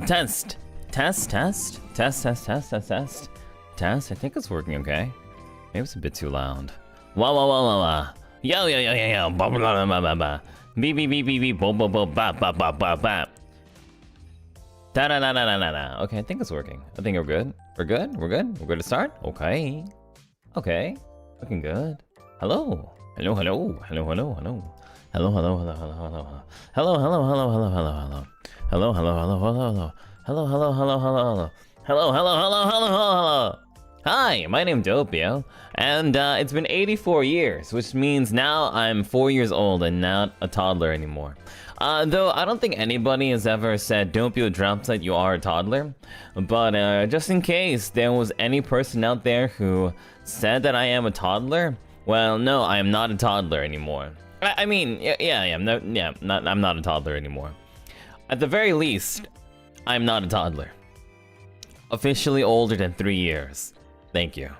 Test. Test. I think it's working okay. Maybe it's a bit too loud. Wah. Yo. Blah, blah, blah, blah, blah, blah. Beep, bo, ba, ba, ba, ba, ba. Da. Okay, I think it's working. I think we're good. We're good to start? Okay. Looking good. Hello. Hello. Hi, my name's Doppio, and it's been 84 years, which means now I'm 4 years old and not a toddler anymore. Though I don't think anybody has ever said, Doppio Dropscythe, you are a toddler. But just in case there was any person out there who said that I am a toddler, well, no, I am not a toddler anymore. I mean, yeah, I'm not a toddler anymore. At the very least, I'm not a toddler. Officially older than 3 years. Thank you.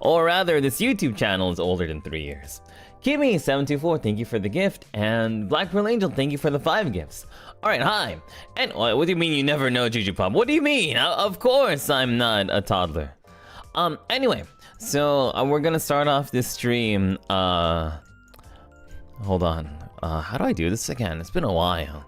Or rather, this YouTube channel is older than 3 years. Kimmy724, thank you for the gift, and Black Pearl Angel, thank you for the 5 gifts. Alright, hi. And what do you mean you never know, Jujupop? What do you mean? Of course I'm not a toddler. Anyway, so we're gonna start off this stream, hold on. How do I do this again? It's been a while.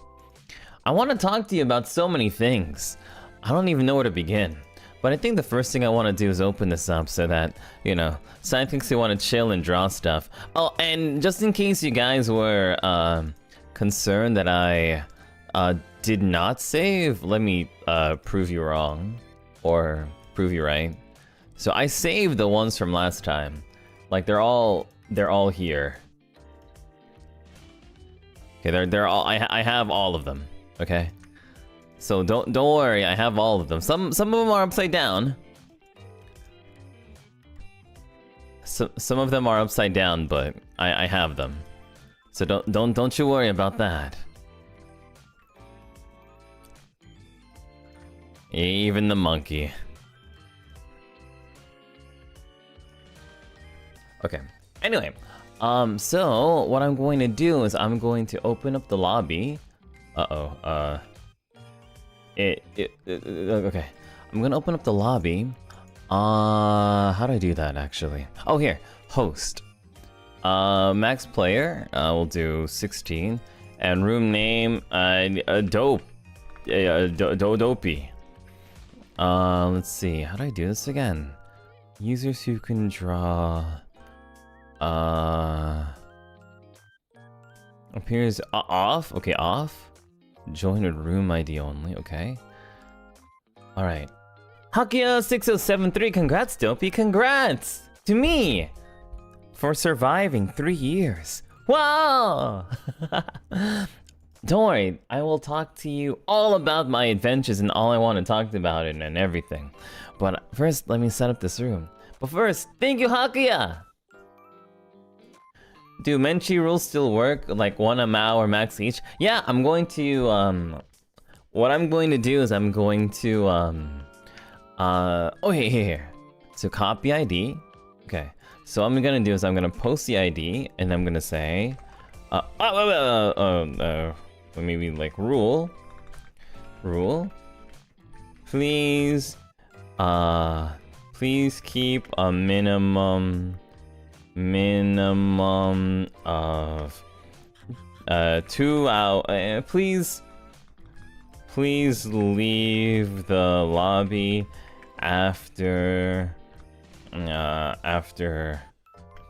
I want to talk to you about so many things. I don't even know where to begin. But I think the first thing I want to do is open this up so that, you know, sidekicks who want to chill and draw stuff. Oh, and just in case you guys were concerned that I did not save, let me prove you wrong. Or prove you right. So I saved the ones from last time. Like they're all here. Okay, they're all I have all of them. Okay? So don't worry, I have all of them. Some of them are upside down. Some of them are upside down, but I have them. So don't you worry about that. Even the monkey. Okay. Anyway, so what I'm going to do is I'm going to open up the lobby. Okay. I'm gonna open up the lobby. How do I do that actually? Oh, here. Host. Max player. We'll do 16. And room name, Dopey. Let's see. How do I do this again? Users who can draw. Appears off. Okay, off. Join a room ID only, okay. Alright. Hakia6073, congrats, Dopey, congrats! To me! For surviving 3 years. Wow! Don't worry, I will talk to you all about my adventures and all I want to talk about it and everything. But first, let me set up this room. But first, thank you, Hakia! Do Menchi rules still work? Like 1 a Mao or max each? Yeah, I'm going to, what I'm going to do is I'm going to, oh, here. So copy ID. Okay. So what I'm gonna do is I'm gonna post the ID, and I'm gonna say, maybe like rule. Please keep a minimum of 2 hours. Please leave the lobby after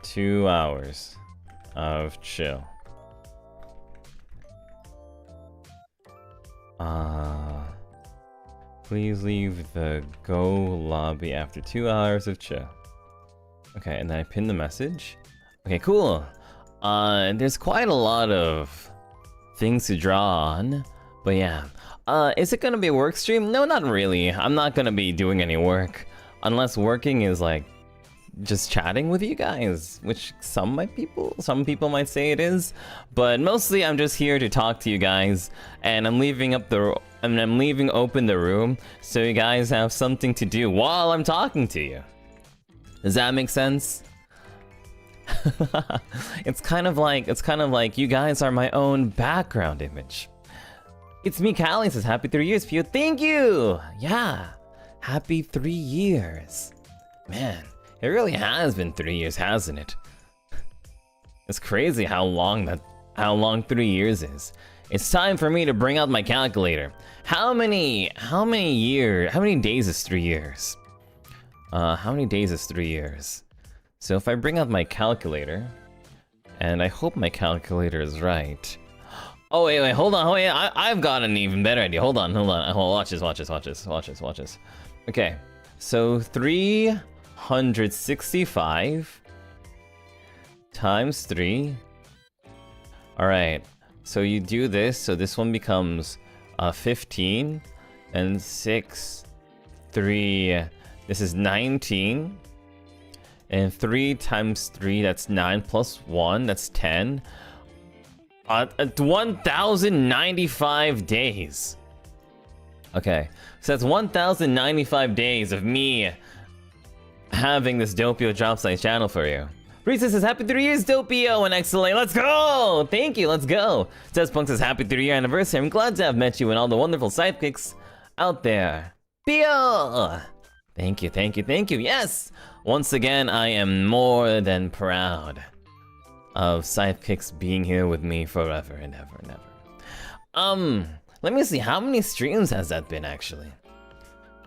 2 hours of chill. Please leave the Go lobby after 2 hours of chill. Okay, and then I pin the message. Okay, cool. And there's quite a lot of things to draw on, but yeah. Is it gonna be a work stream? No, not really. I'm not gonna be doing any work, unless working is like just chatting with you guys, which some people might say it is, but mostly I'm just here to talk to you guys, and I'm leaving open the room so you guys have something to do while I'm talking to you. Does that make sense? It's kind of like you guys are my own background image. It's me, Callie, says happy 3 years, Pio. Thank you! Yeah. Happy 3 years. Man, it really has been 3 years, hasn't it? It's crazy how long 3 years is. It's time for me to bring out my calculator. How many days is 3 years? How many days is 3 years? So if I bring out my calculator, and I hope my calculator is right. Oh wait, hold on, I've got an even better idea. Hold on. Watch this. Okay, so 365 times 3. All right, so you do this, so this one becomes 15, and 6, 3, this is 19, and 3 times 3, that's 9 plus 1, that's 10. 1,095 days. Okay, so that's 1,095 days of me having this Doppio Dropscythe channel for you. Risa says, happy 3 years, Doppio, and XLA, let's go! Thank you, let's go! Tezpunk says, happy 3-year anniversary, I'm glad to have met you and all the wonderful sidekicks out there. Pio! Thank you, yes! Once again, I am more than proud of sidekicks being here with me forever and ever and ever. Let me see, how many streams has that been, actually?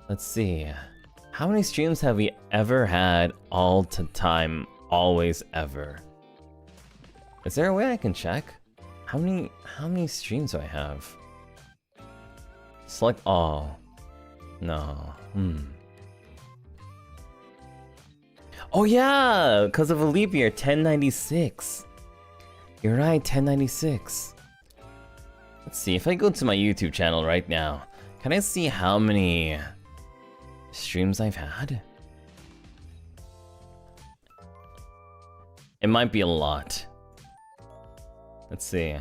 Let's see. How many streams have we ever had all the time, always, ever? Is there a way I can check? How many streams do I have? Select all. No. Oh yeah, because of a leap year, 1096. You're right, 1096. Let's see, if I go to my YouTube channel right now, can I see how many streams I've had? It might be a lot. Let's see.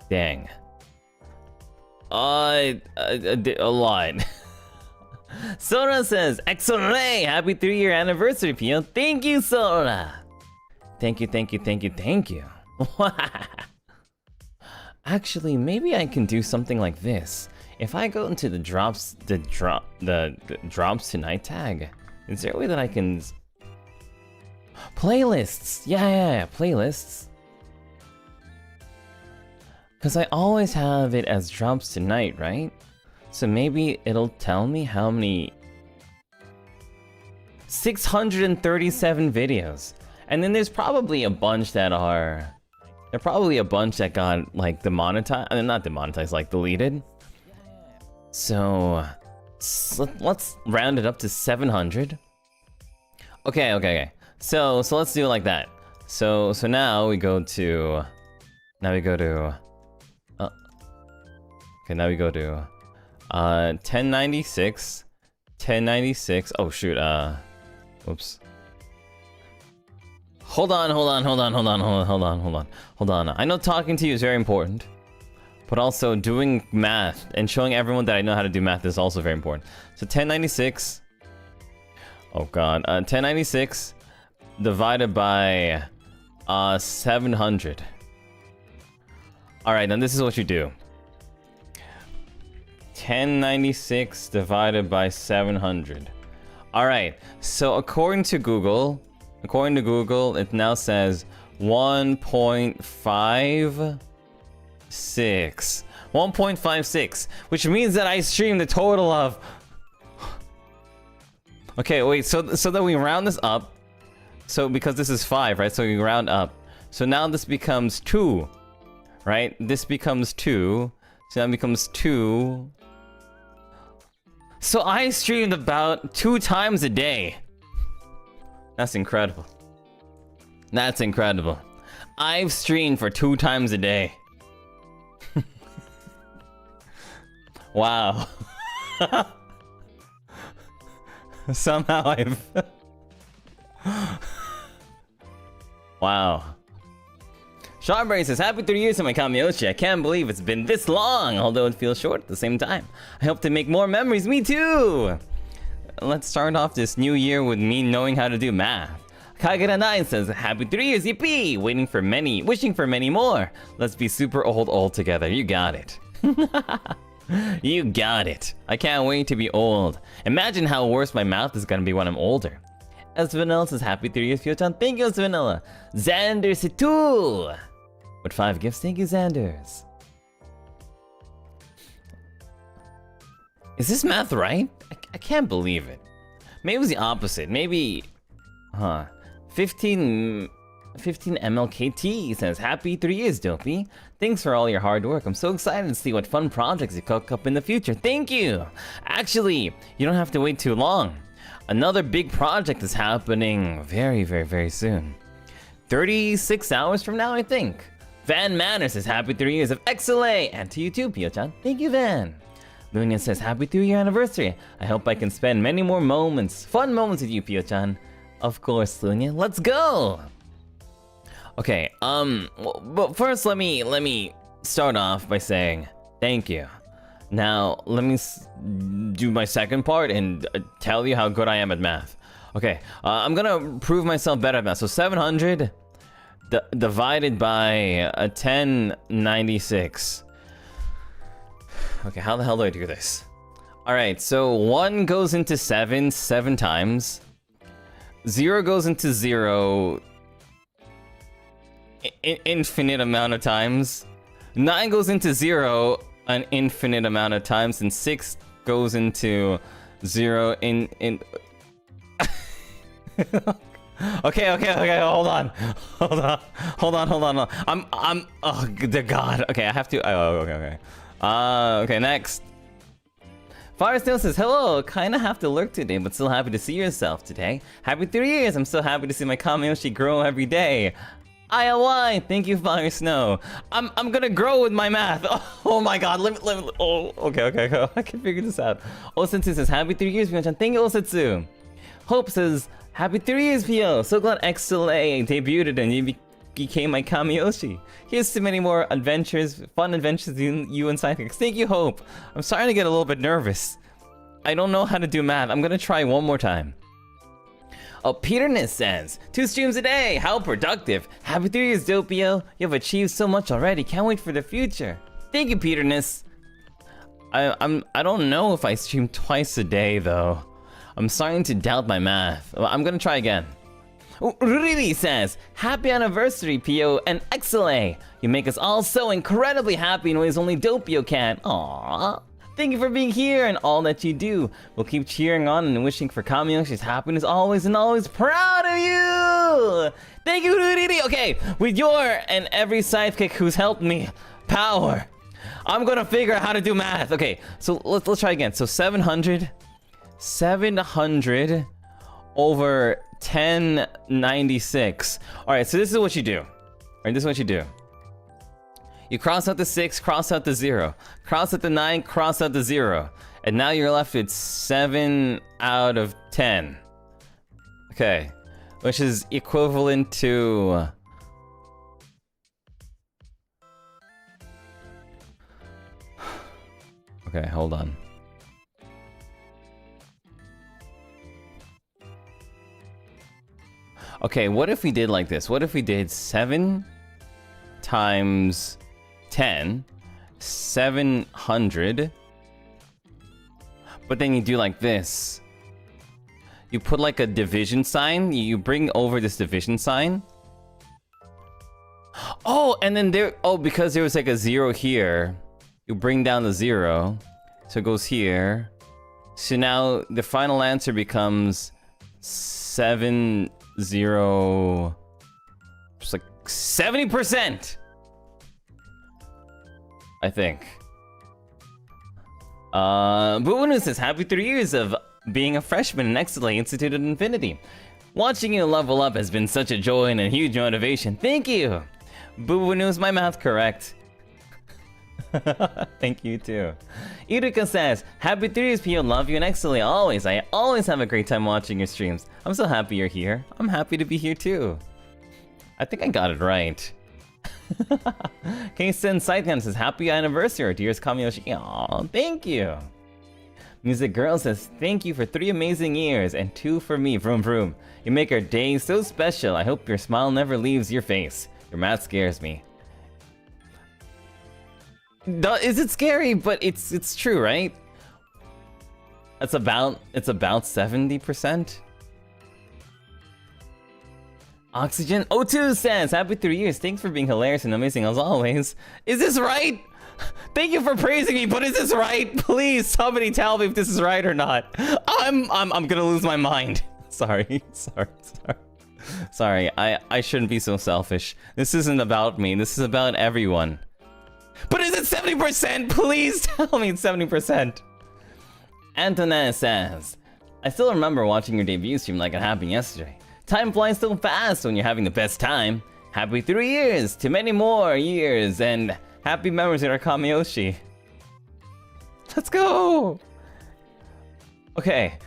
Dang. A lot. Sora says, X-Ray! Happy 3-year anniversary, Pio. Thank you, Sora! Thank you. Actually, maybe I can do something like this. If I go into the drops tonight tag, is there a way that I can... Playlists! Yeah, playlists. Because I always have it as drops tonight, right? So maybe it'll tell me how many... 637 videos. And then there's probably a bunch that are... There are probably a bunch that got, like, demonetized... I mean, not demonetized, like, deleted. So... let's round it up to 700. Okay. So let's do it like that. So now we go to... Now we go to... Okay, now we go to... 1096. Oh shoot, whoops. Hold on. I know talking to you is very important, but also doing math and showing everyone that I know how to do math is also very important. So 1096. Oh god, 1096 divided by 700. All right, now this is what you do. 1096 divided by 700. Alright, so according to Google, it now says 1.56. 1.56, which means that I streamed a total of... Okay, wait, so that we round this up. So because this is 5, right? So we round up. So now this becomes 2, right? This becomes 2. So now it becomes 2. So I streamed about 2 times a day. That's incredible. I've streamed for 2 times a day. Wow. Somehow I've... Wow. Seanberry says, happy 3 years to my Kamiyoshi. I can't believe it's been this long, although it feels short at the same time. I hope to make more memories. Me too! Let's start off this new year with me knowing how to do math. Kagura9 says, happy 3 years, yippee! Wishing for many more. Let's be super old together. You got it. You got it. I can't wait to be old. Imagine how worse my mouth is gonna be when I'm older. S Vanilla says, happy 3 years, Pio-chan. Thank you, S Vanilla. Xander Situ with 5 gifts. Thank you, Xanders. Is this math right? I can't believe it. Maybe it was the opposite. Maybe... 15 MLKT says, happy 3 years, Dopey. Thanks for all your hard work. I'm so excited to see what fun projects you cook up in the future. Thank you! Actually, you don't have to wait too long. Another big project is happening very soon. 36 hours from now, I think. Van Manor says, happy 3 years of XLA! And to you too, Pio-chan. Thank you, Van. Lunia says, happy 3-year anniversary. I hope I can spend many more fun moments with you, Pio-chan. Of course, Lunia. Let's go! Okay, but first let me start off by saying thank you. Now, let me do my second part and tell you how good I am at math. Okay, I'm gonna prove myself better at math. So 700 divided by 1096. Okay, how the hell do I do this? Alright, so 1 goes into 7 times. 0 goes into 0 infinite amount of times. 9 goes into 0 an infinite amount of times, and 6 goes into 0 in Okay, hold on. I'm oh the god. Okay, I have to okay. Okay, next. Fire Snow says, hello, kinda have to lurk today, but still happy to see yourself today. Happy 3 years, I'm so happy to see my Kamiyoshi grow every day. ILY, thank you, Fire Snow. I'm gonna grow with my math. Oh my god, let me oh, okay, I can figure this out. Osetsu says, happy 3 years, Pio-chan. Thank you, Osetsu. Hope says, happy 3 years, Pio. So glad XLA debuted and you became my Kamiyoshi. Here's to many more adventures, fun adventures you and Sidekicks. Thank you, Hope. I'm starting to get a little bit nervous. I don't know how to do math. I'm gonna try one more time. Oh, Peterness says, 2 streams a day. How productive. Happy 3 years, Doppio. You have achieved so much already. Can't wait for the future. Thank you, Peterness. I don't know if I stream twice a day though. I'm starting to doubt my math. I'm gonna try again. Riri says, happy anniversary, Pio and XLA. You make us all so incredibly happy in ways only Doppio can. Aww. Thank you for being here and all that you do. We'll keep cheering on and wishing for Kamiyoshi's happiness always and always. Proud of you! Thank you, Riri. Okay, with your and every sidekick who's helped me power, I'm gonna figure out how to do math. Okay, so let's try again. So 700 over 1096. Alright, so this is what you do. Alright, this is what you do. You cross out the 6, cross out the 0. Cross out the 9, cross out the 0. And now you're left with 7 out of 10. Okay. Which is equivalent to... Okay, hold on. Okay, what if we did like this? What if we did 7 times 10, 700, but then you do like this. You put like a division sign, you bring over this division sign. Oh, and then there, oh, because there was like a 0 here, you bring down the 0, so it goes here. So now the final answer becomes 7, 0, just like 70%. I think. Buunu says, happy 3 years of being a freshman in XLA Institute of Infinity. Watching you level up has been such a joy and a huge motivation. Thank you! Buunu, is my math correct? Thank you too. Iruka says, happy 3 years, Pio. Love you and XLA always. I always have a great time watching your streams. I'm so happy you're here. I'm happy to be here too. I think I got it right. K-Sen Sidecam says, happy anniversary, dearest Kamiyoshi. Aw, thank you. Music Girl says, thank you for 3 amazing years and 2 for me, vroom vroom. You make our day so special. I hope your smile never leaves your face. Your math scares me. Is it scary? But it's true, right? It's about 70%. Oxygen O2 says, happy 3 years. Thanks for being hilarious and amazing as always. Is this right? Thank you for praising me, but is this right? Please, somebody tell me if this is right or not. I'm gonna lose my mind. Sorry. I shouldn't be so selfish. This isn't about me. This is about everyone. But is it 70%? Please tell me it's 70%. Antoinette says, I still remember watching your debut stream like it happened yesterday. Time flies so fast when you're having the best time. Happy 3 years to many more years and happy memories in our Kamiyoshi. Let's go! Okay.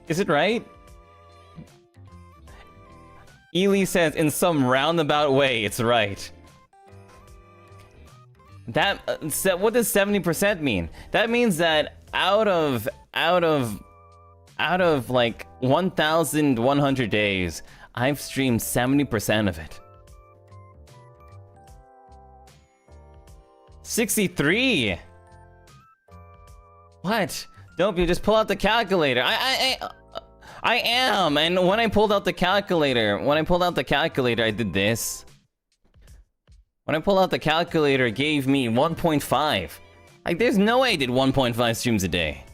Is it right? Ely says, in some roundabout way, it's right. That what does 70% mean? That means that out of like 1,100 days, I've streamed 70% of it. 63. What? Doppio, just pull out the calculator. I am, and when I pulled out the calculator, I did this. When I pulled out the calculator, it gave me 1.5. Like, there's no way I did 1.5 streams a day.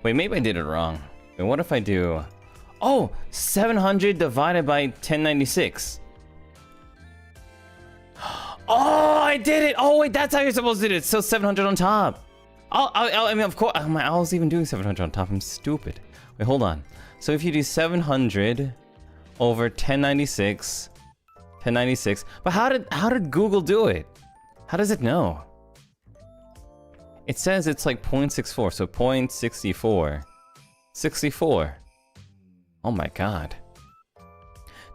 Wait, maybe I did it wrong. Wait, what if I do... Oh, 700 divided by 1096. Oh, I did it! Oh, wait, that's how you're supposed to do it. So 700 on top. I mean, of course, I was even doing 700 on top. I'm stupid. Wait, hold on. So if you do 700 over 1096... 1096. But how did Google do it? How does it know? It says it's like 0.64, so 0.64. 64. Oh my god.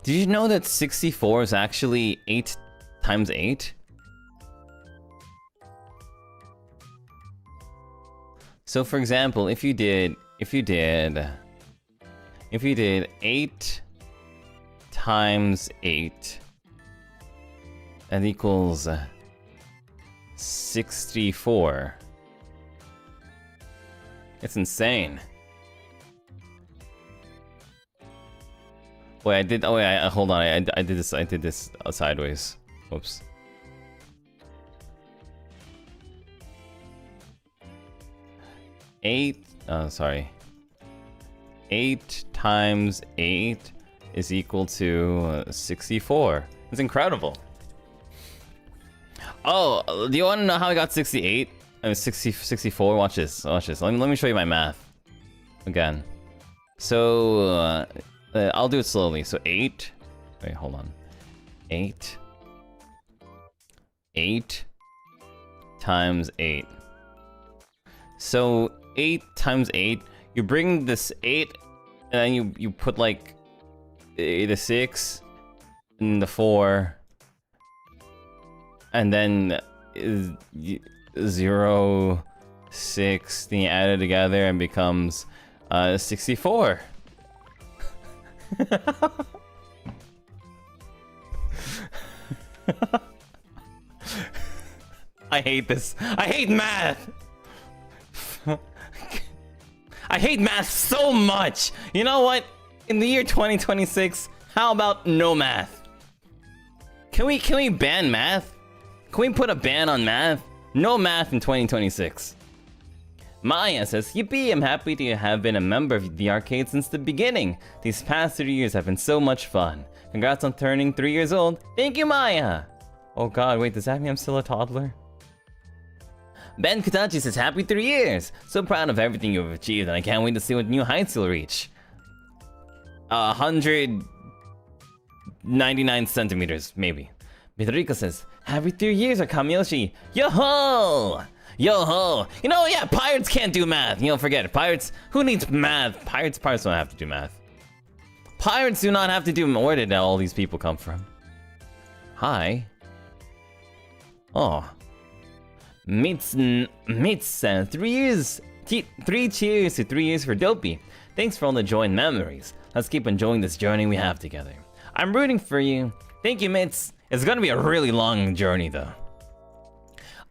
Did you know that 64 is actually 8 times 8? So for example, if you did 8 times 8, that equals 64. It's insane. Wait, I did. Oh wait, hold on. I did this. I did this sideways. Whoops. Sorry. 8 times 8 is equal to 64. It's incredible. Oh, do you want to know how I got 68? I mean, 64. Watch this. Watch this. Let me show you my math again. So I'll do it slowly. So 8. Wait, hold on. 8 times 8. So 8 times 8. You bring this 8, and then you put like the 6 and the 4. And then 0, 6, then you add it together and becomes 64. I hate this. I hate math. I hate math so much. You know what? In the year 2026, how about no math? Can we ban math? Can we put a ban on math? No math in 2026. Maya says, yippee, I'm happy to have been a member of the arcade since the beginning. These past 3 years have been so much fun. Congrats on turning 3 years old. Thank you, Maya. Oh god, wait, does that mean I'm still a toddler? Ben Katachi says, happy 3 years. So proud of everything you've achieved, and I can't wait to see what new heights you'll reach. 199 centimeters, maybe. Midorika says, happy 3 years of Kamiyoshi. Yo-ho! Yo-ho! You know, yeah, pirates can't do math. You know, forget it. Pirates, who needs math? Pirates don't have to do math. Pirates do not have to do... Where did all these people come from? Hi. Oh. Mitz says, 3 years 3 cheers to 3 years for Doppie. Thanks for all the joy and memories. Let's keep enjoying this journey we have together. I'm rooting for you. Thank you, mates. It's gonna be a really long journey, though.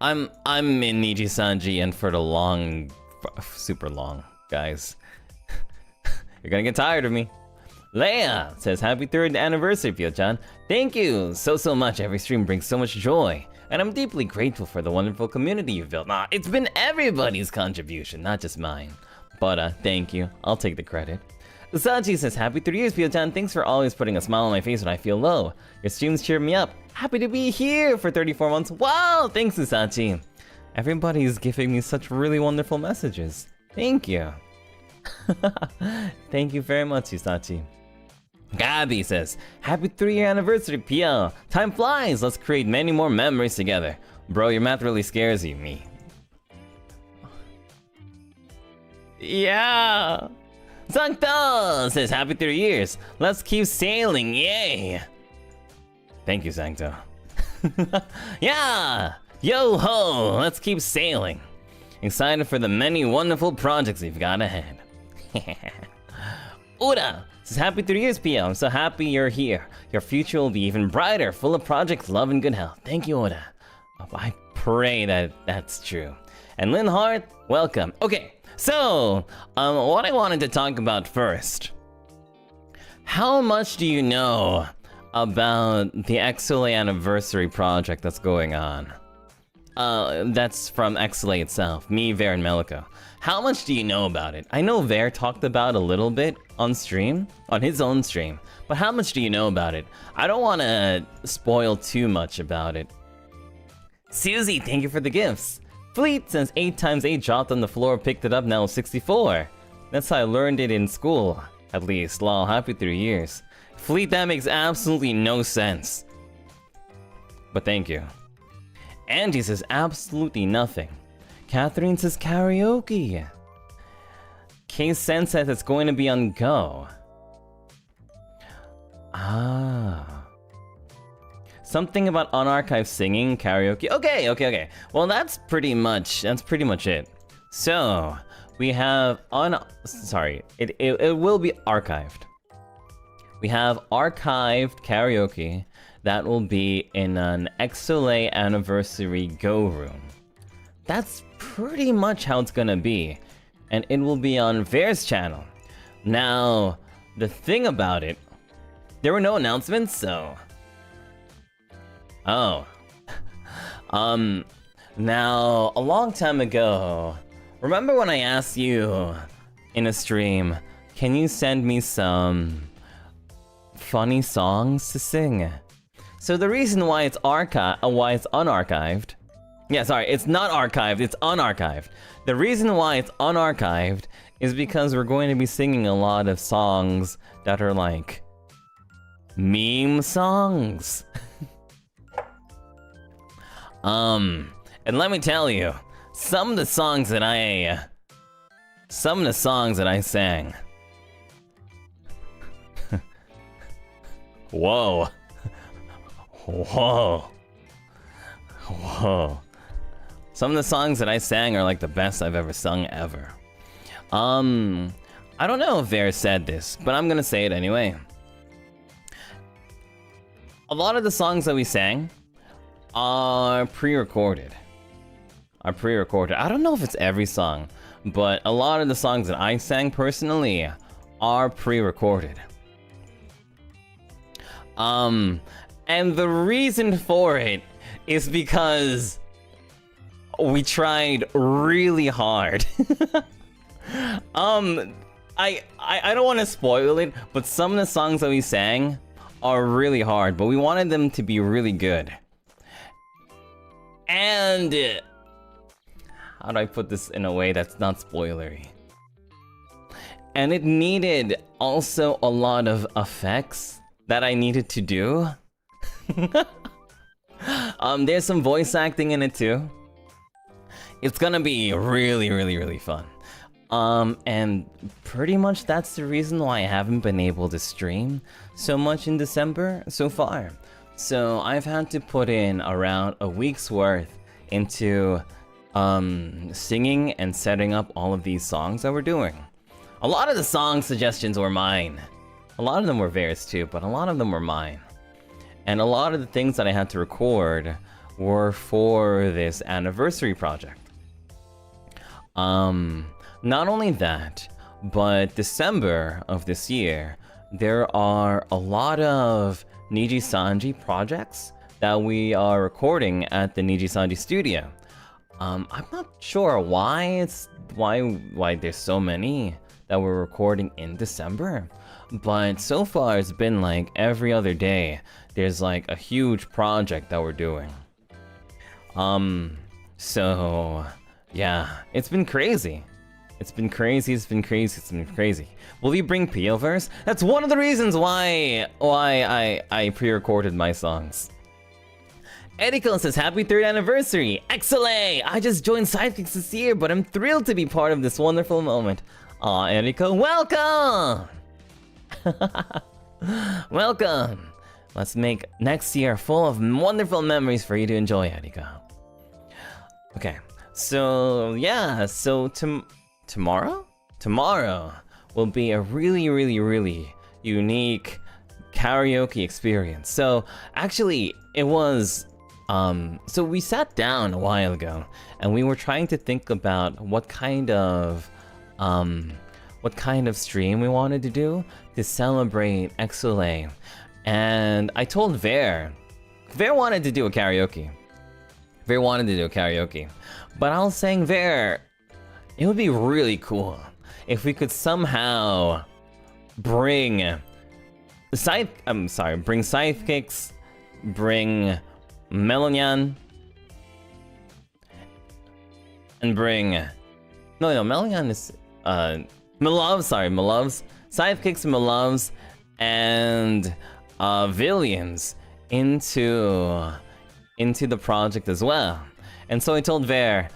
I'm in NIJISANJI, and for the long, super long, guys. You're gonna get tired of me. Leia says, happy 3rd anniversary, Pio-chan. Thank you so much. Every stream brings so much joy. And I'm deeply grateful for the wonderful community you've built. Nah, it's been everybody's contribution, not just mine. But thank you. I'll take the credit. Usachi says, happy 3 years, Pio-chan. Thanks for always putting a smile on my face when I feel low. Your streams cheer me up. Happy to be here for 34 months. Wow, thanks, Usachi. Everybody's giving me such really wonderful messages. Thank you. Thank you very much, Usachi. Gabby says, happy 3-year anniversary, Pio. Time flies. Let's create many more memories together. Bro, your math really scares you, me. Yeah. Sancto says, happy 3 years. Let's keep sailing, yay. Thank you, Sancto. Yeah. Yo ho, let's keep sailing. Excited for the many wonderful projects we've got ahead. Uda says, happy 3 years, Pio. I'm so happy you're here. Your future will be even brighter, full of projects, love, and good health. Thank you, Uda. I pray that that's true. And Lynn Hart, welcome. Okay, so, what I wanted to talk about first. How much do you know about the XLA anniversary project that's going on? That's from XLA itself, me, Ver, and Meliko. How much do you know about it? I know Ver talked about a little bit on stream, on his own stream, but how much do you know about it? I don't want to spoil too much about it. Susie, thank you for the gifts. Fleet says 8 times 8 dropped on the floor, picked it up, now 64. That's how I learned it in school, at least. Lol, happy 3 years. Fleet, that makes absolutely no sense. But thank you. Angie says absolutely nothing. Catherine says karaoke. K-Sen says it's going to be on Go. Ah. Something about unarchived singing, karaoke. Okay. Well, that's pretty much it. So, we have it will be archived. We have archived karaoke that will be in an XLA anniversary Go room. That's pretty much how it's gonna be. And it will be on Ver's channel. Now, the thing about it, there were no announcements, so... Oh. Now, a long time ago, remember when I asked you in a stream, can you send me some funny songs to sing? So the reason why it's unarchived... Yeah, sorry, it's not archived, it's unarchived. The reason why it's unarchived is because we're going to be singing a lot of songs that are like... meme songs. And let me tell you, some of the songs that I sang. Whoa. Some of the songs that I sang are like the best I've ever sung ever. I don't know if Ver said this, but I'm gonna say it anyway. A lot of the songs that we sang are pre-recorded. I don't know if it's every song, but a lot of the songs that I sang personally are pre-recorded. And the reason for it is because we tried really hard. I don't want to spoil it, but some of the songs that we sang are really hard, but we wanted them to be really good. And how do I put this in a way that's not spoilery? And it needed also a lot of effects that I needed to do. There's some voice acting in it too. It's gonna be really fun. And pretty much that's the reason why I haven't been able to stream so much in December so far. So I've had to put in around a week's worth into singing and setting up all of these songs that we're doing. A lot of the song suggestions were mine. A lot of them were theirs too, but a lot of them were mine. And a lot of the things that I had to record were for this anniversary project. Not only that, but December of this year, there are a lot of NIJISANJI projects that we are recording at the NIJISANJI studio. I'm not sure why there's so many that we're recording in December, but so far it's been like every other day there's like a huge project that we're doing. So yeah, it's been crazy. It's been crazy. Will you bring P-overs? That's one of the reasons why I pre-recorded my songs. Eriko says, happy 3rd anniversary! Excellent! I just joined Sidekicks this year, but I'm thrilled to be part of this wonderful moment. Aw, Eriko, welcome! Welcome! Let's make next year full of wonderful memories for you to enjoy, Eriko. Okay, so yeah, so tomorrow? Tomorrow will be a really unique karaoke experience. So actually, it was... so we sat down a while ago, and we were trying to think about what kind of stream we wanted to do to celebrate XLA. And I told Ver wanted to do a karaoke. But I was saying, Ver, it would be really cool if we could somehow bring Sidekicks, bring Melonyan, and bring... No, Melonyan is... Maloves. Sidekicks and Maloves, and Villians into the project as well. And so I told Ver,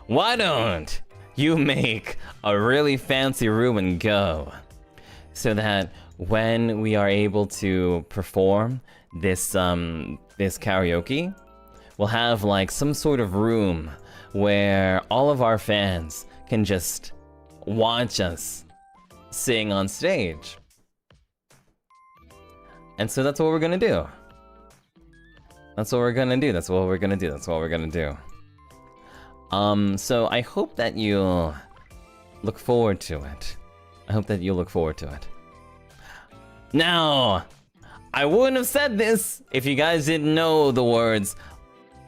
why don't you make a really fancy room and go? So that when we are able to perform this karaoke, we'll have like some sort of room where all of our fans can just watch us sing on stage. And so that's what we're gonna do. So I hope that you'll look forward to it. Now, I wouldn't have said this if you guys didn't know the words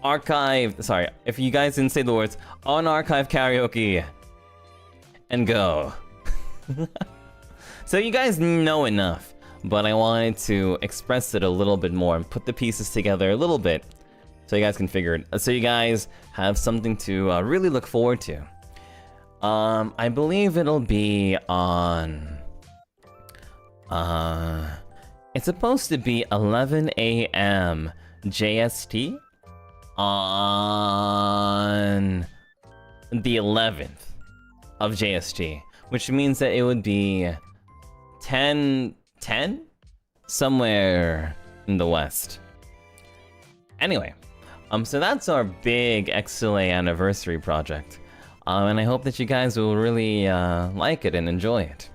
if you guys didn't say the words unarchived karaoke and go. So you guys know enough, but I wanted to express it a little bit more and put the pieces together a little bit so you guys can figure it, so you guys have something to really look forward to. I believe it'll be on... it's supposed to be 11 a.m. JST on the 11th of JST, which means that it would be 10 somewhere in the west. Anyway, so that's our big XLA anniversary project, and I hope that you guys will really like it and enjoy it.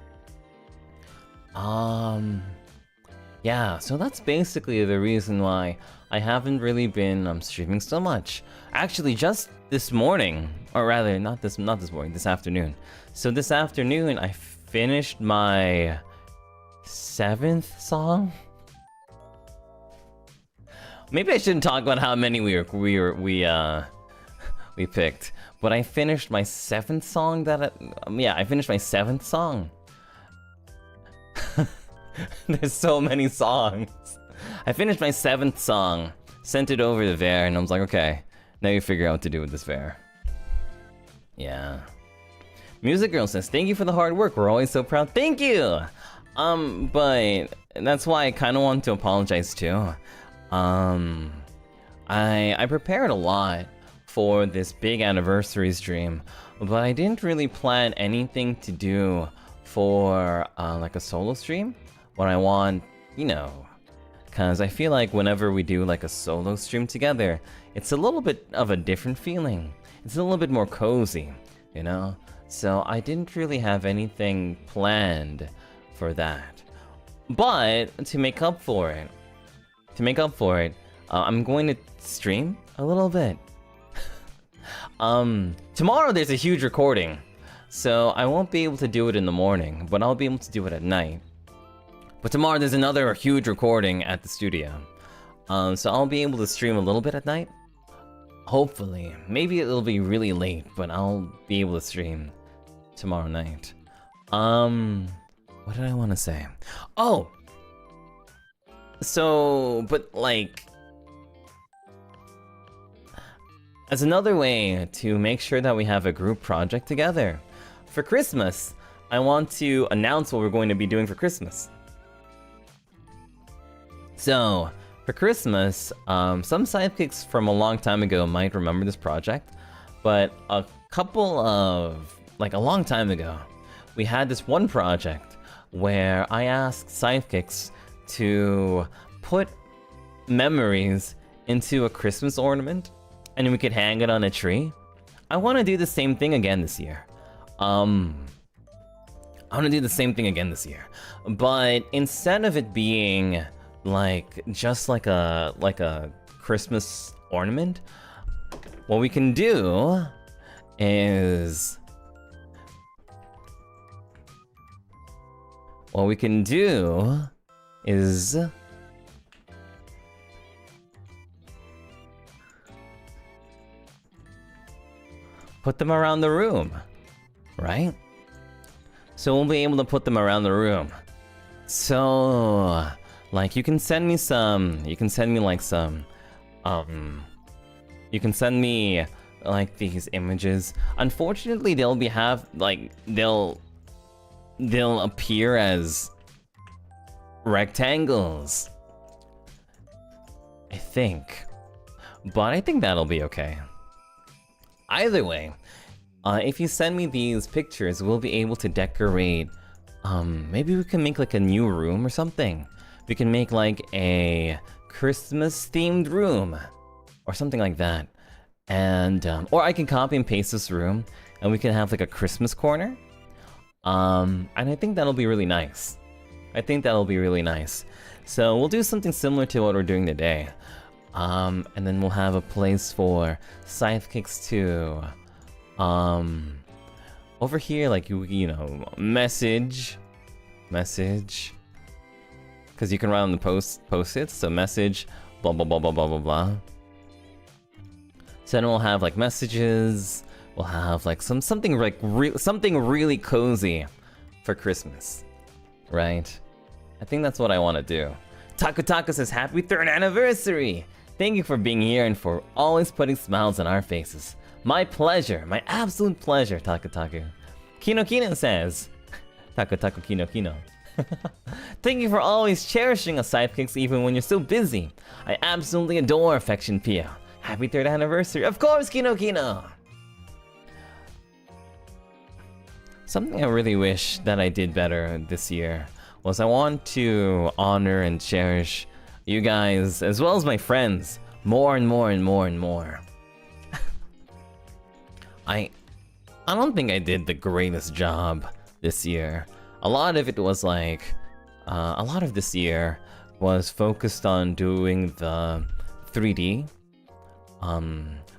Yeah, so that's basically the reason why I haven't really been streaming so much. Actually, just this morning, or rather, not this morning, this afternoon. So this afternoon, I finished my 7th song. Maybe I shouldn't talk about how many we picked, but I finished my 7th song. I finished my 7th song. There's so many songs. I finished my 7th song, sent it over to Ver, and I was like, okay, now you figure out what to do with this, Ver. Yeah. Music Girl says, thank you for the hard work. We're always so proud. Thank you! But that's why I kind of want to apologize too. I prepared a lot for this big anniversary stream, but I didn't really plan anything to do for like a solo stream. What I want, Because I feel like whenever we do like a solo stream together, it's a little bit of a different feeling. It's a little bit more cozy, you know? So I didn't really have anything planned for that. But to make up for it, I'm going to stream a little bit. Tomorrow there's a huge recording, so I won't be able to do it in the morning, but I'll be able to do it at night. But tomorrow there's another huge recording at the studio, so I'll be able to stream a little bit at night. Hopefully. Maybe it'll be really late, but I'll be able to stream tomorrow night. What did I want to say? Oh! So, but like... as another way to make sure that we have a group project together, for Christmas, I want to announce what we're going to be doing for Christmas. So, for Christmas, some sidekicks from a long time ago might remember this project, but a long time ago, we had this one project where I asked sidekicks to put memories into a Christmas ornament, and we could hang it on a tree. I want to do the same thing again this year. But instead of it being just like a Christmas ornament, what we can do is put them around the room, right? So we'll be able to put them around the room. So, like, you can send me these images. Unfortunately, they'll appear as rectangles, I think. But I think that'll be okay. Either way, if you send me these pictures, we'll be able to decorate. Maybe we can make like a new room or something. We can make like a Christmas-themed room or something like that. And or I can copy and paste this room, and we can have like a Christmas corner. And I think that'll be really nice. So we'll do something similar to what we're doing today. And then we'll have a place for sidekicks to, over here, like, you know, message, because you can write on the post-its, so message, blah, blah, blah, blah, blah, blah, blah. So then we'll have, like, messages, we'll have, like, something really cozy for Christmas, right? I think that's what I want to do. Taku Taku says, happy 3rd anniversary! Thank you for being here and for always putting smiles on our faces. My pleasure, my absolute pleasure, Taku Taku. Kino Kino says, Taku Taku Kino Kino. Thank you for always cherishing us sidekicks even when you're so busy. I absolutely adore Affection Pio. Happy 3rd anniversary. Of course, Kino Kino! Something I really wish that I did better this year was I want to honor and cherish you guys, as well as my friends, more and more and more and more. I don't think I did the greatest job this year. A lot of it was like, a lot of this year was focused on doing the 3D. I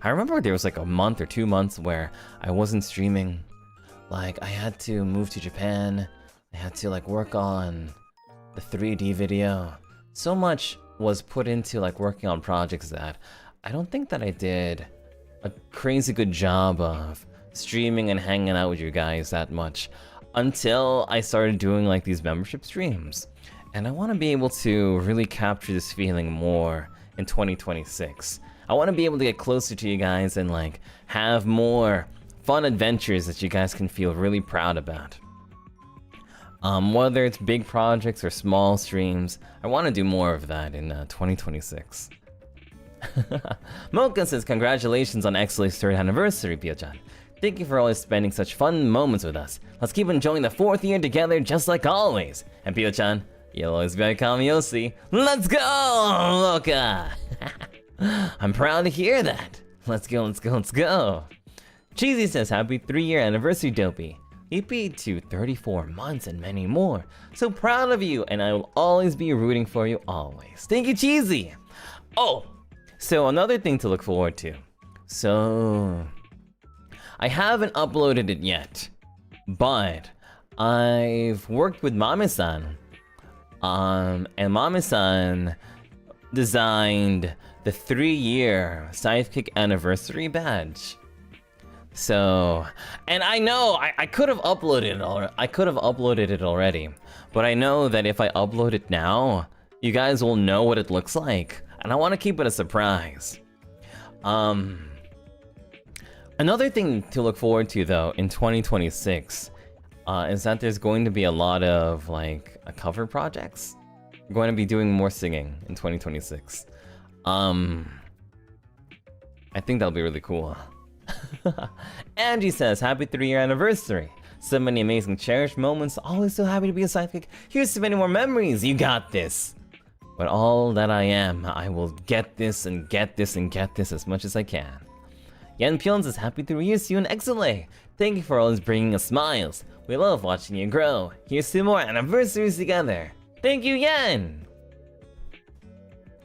remember there was like a month or 2 months where I wasn't streaming. Like, I had to move to Japan. I had to like work on the 3D video. So much was put into like working on projects that I don't think that I did a crazy good job of streaming and hanging out with you guys that much until I started doing like these membership streams. And I want to be able to really capture this feeling more in 2026. I want to be able to get closer to you guys and like have more fun adventures that you guys can feel really proud about. Whether it's big projects or small streams, I want to do more of that in 2026. Mocha says, congratulations on Exley's 3rd anniversary, Pio-chan. Thank you for always spending such fun moments with us. Let's keep enjoying the 4th year together just like always. And Pio-chan, You'll always be Kamiyoshi. Let's go, Loka! I'm proud to hear that. Let's go, let's go, let's go. Cheesy says, happy 3-year anniversary, Dopey. EP to 34 months and many more. So proud of you, and I will always be rooting for you always. Thank you, Cheesy. Oh, so another thing to look forward to. So, I haven't uploaded it yet, but I've worked with Mame-san. And Mame-san designed the 3-year Sidekick anniversary badge. So, and I know I could have uploaded it already, but I know that if I upload it now, you guys will know what it looks like, and I want to keep it a surprise. Another thing to look forward to though in 2026 is that there's going to be a lot of like cover projects. We're going to be doing more singing in 2026. I think that'll be really cool. Angie says, happy 3-year anniversary. So many amazing cherished moments. Always so happy to be a sidekick. Here's so many more memories. You got this. But all that I am, I will get this and get this and get this as much as I can. Yan Pyeon says, happy 3 years to you and Exile. Thank you for always bringing us smiles. We love watching you grow. Here's 2 more anniversaries together. Thank you, Yan.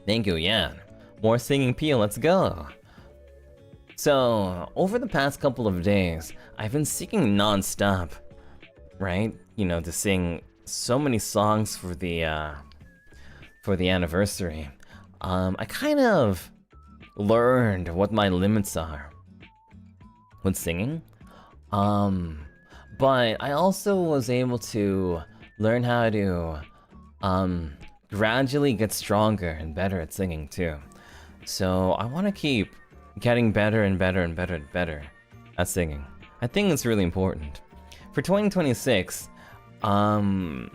Thank you, Yan. More singing Pio, let's go. So, over the past couple of days, I've been singing non-stop, right? You know, to sing so many songs for the anniversary. I kind of learned what my limits are with singing. But I also was able to learn how to gradually get stronger and better at singing too. So I want to keep getting better and better and better and better at singing. I think it's really important. For 2026, I want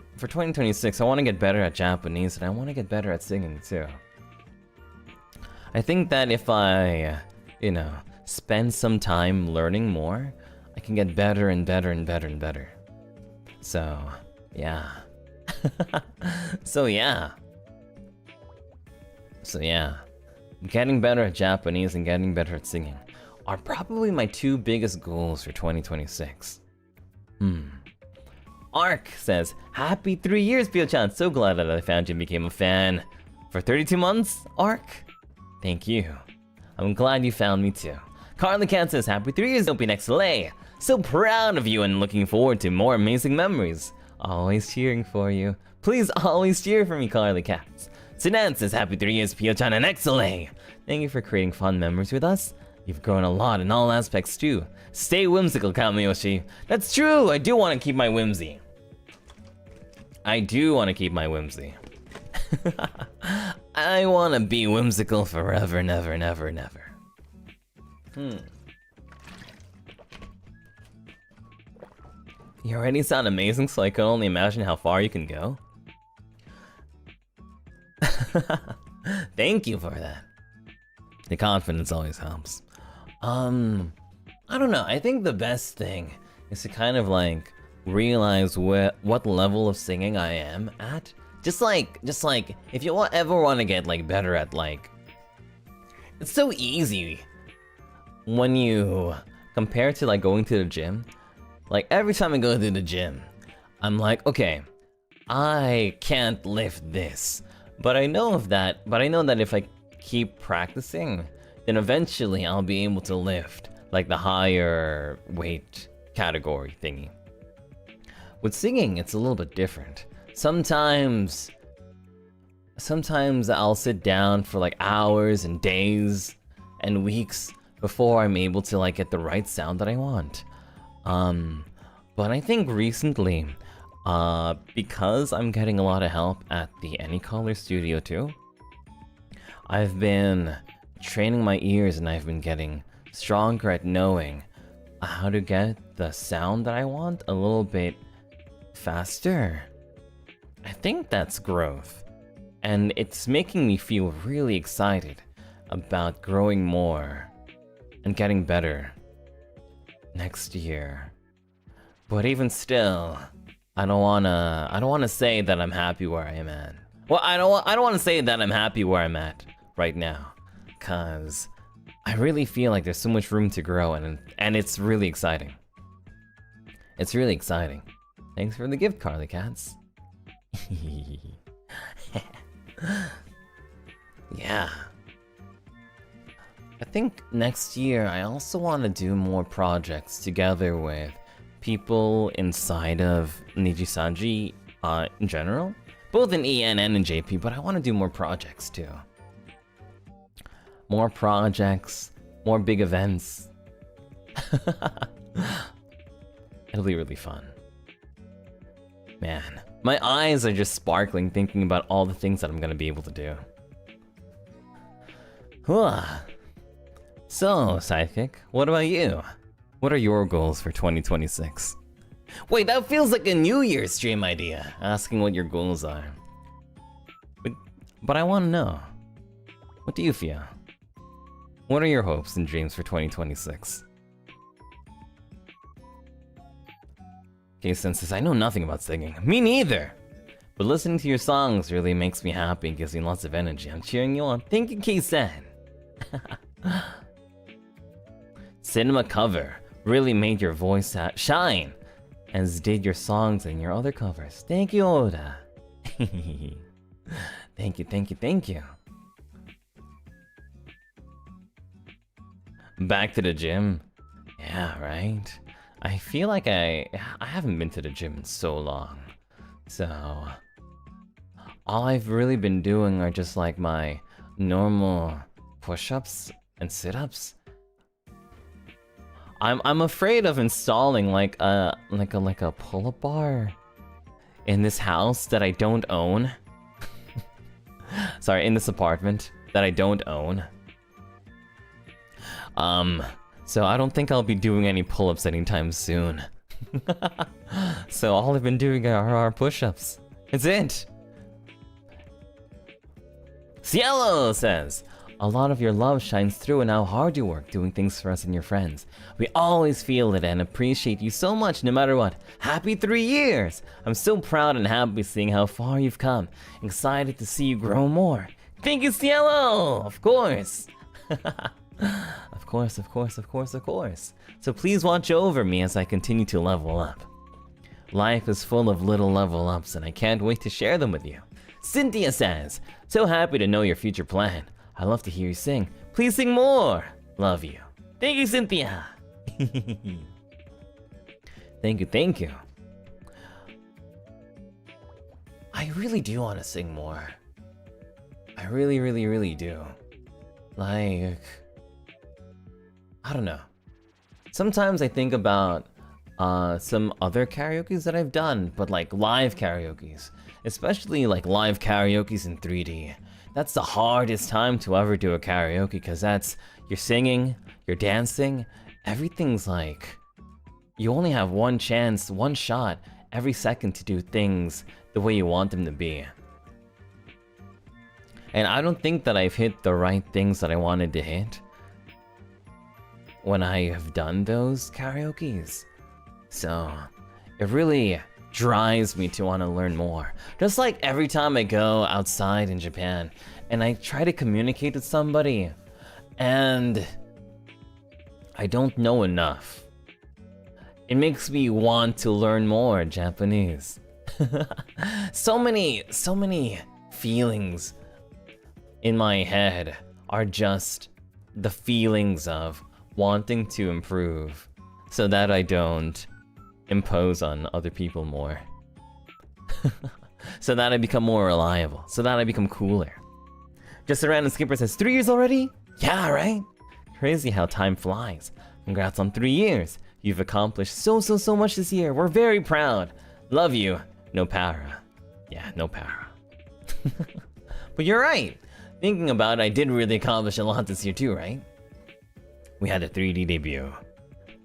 to get better at Japanese and I want to get better at singing too. I think that if I, you know, spend some time learning more, I can get better and better and better and better. So, yeah. So yeah. Getting better at Japanese and getting better at singing are probably my 2 biggest goals for 2026. Ark says, happy 3 years, Pio-chan. So glad that I found you and became a fan. For 32 months, Ark? Thank you. I'm glad you found me too. Carly Cat says, happy 3 years, don't be next delay. So proud of you and looking forward to more amazing memories. Always cheering for you. Please always cheer for me, Carly Cats. Sinan says, happy 3 years, Pio-chan and Exile. Thank you for creating fun memories with us. You've grown a lot in all aspects too. Stay whimsical, Kamiyoshi. That's true, I do want to keep my whimsy. I want to be whimsical forever, never, never, never. You already sound amazing, so I can only imagine how far you can go. Thank you for that. The confidence always helps. I don't know, I think the best thing is to kind of like realize what level of singing I am at. Just like if you ever want to get like better at like, it's so easy when you compare to like going to the gym. Like every time I go to the gym, I'm like, okay, I can't lift this, but I know that if I keep practicing, then eventually I'll be able to lift like the higher weight category thingy. With singing, it's a little bit different. Sometimes I'll sit down for like hours and days and weeks before I'm able to like get the right sound that I want. But I think recently, because I'm getting a lot of help at the NIJISANJI studio too, I've been training my ears and I've been getting stronger at knowing how to get the sound that I want a little bit faster. I think that's growth, and it's making me feel really excited about growing more and getting better next year. But even still, I don't wanna say that I'm happy where I am at. Well, I don't wanna say that I'm happy where I'm at right now, cause I really feel like there's so much room to grow, and it's really exciting. It's really exciting. Thanks for the gift, Carly Cats. Yeah. I think next year I also want to do more projects together with people inside of NIJISANJI in general. Both in EN and in JP, but I want to do more projects too. More projects, more big events. It'll be really fun. Man, my eyes are just sparkling thinking about all the things that I'm gonna be able to do. So, Sidekick, what about you? What are your goals for 2026? Wait, that feels like a New Year's stream idea, asking what your goals are. But I want to know. What do you feel? What are your hopes and dreams for 2026? Okay, Census, I know nothing about singing. Me neither! But listening to your songs really makes me happy and gives me lots of energy. I'm cheering you on. Thank you, K-San! Cinema cover really made your voice shine, as did your songs and your other covers. Thank you, Oda. Thank you, thank you, thank you. Back to the gym. Yeah, right? I feel like I haven't been to the gym in so long. So all I've really been doing are just like my normal push-ups and sit-ups. I'm afraid of installing like a pull-up bar in this house that I don't own. Sorry, in this apartment that I don't own. So I don't think I'll be doing any pull-ups anytime soon. So all I've been doing are push-ups. It's it. Cielo says, a lot of your love shines through in how hard you work doing things for us and your friends. We always feel it and appreciate you so much no matter what. Happy 3 years! I'm so proud and happy seeing how far you've come. Excited to see you grow more. Thank you, Cielo! Of course! Of course, of course, of course, of course. So please watch over me as I continue to level up. Life is full of little level ups and I can't wait to share them with you. Cynthia says, so happy to know your future plan. I love to hear you sing. Please sing more. Love you. Thank you, Cynthia. Thank you, thank you. I really do want to sing more. I really, really, really do. Like, I don't know. Sometimes I think about some other karaokes that I've done, but like live karaokes. Especially like live karaokes in 3D. That's the hardest time to ever do a karaoke because that's, you're singing, you're dancing, everything's like, you only have one chance, one shot every second to do things the way you want them to be. And I don't think that I've hit the right things that I wanted to hit when I have done those karaokes. So, it really drives me to want to learn more. Just like every time I go outside in Japan and I try to communicate with somebody and I don't know enough, it makes me want to learn more Japanese. So many feelings in my head are just the feelings of wanting to improve so that I don't impose on other people more. So that I become more reliable. So that I become cooler. Just a random skipper says, 3 years already? Yeah, right? Crazy how time flies. Congrats on 3 years. You've accomplished so much this year. We're very proud. Love you. No para. Yeah, no para. But you're right. Thinking about it, I did really accomplish a lot this year too, right? We had a 3D debut.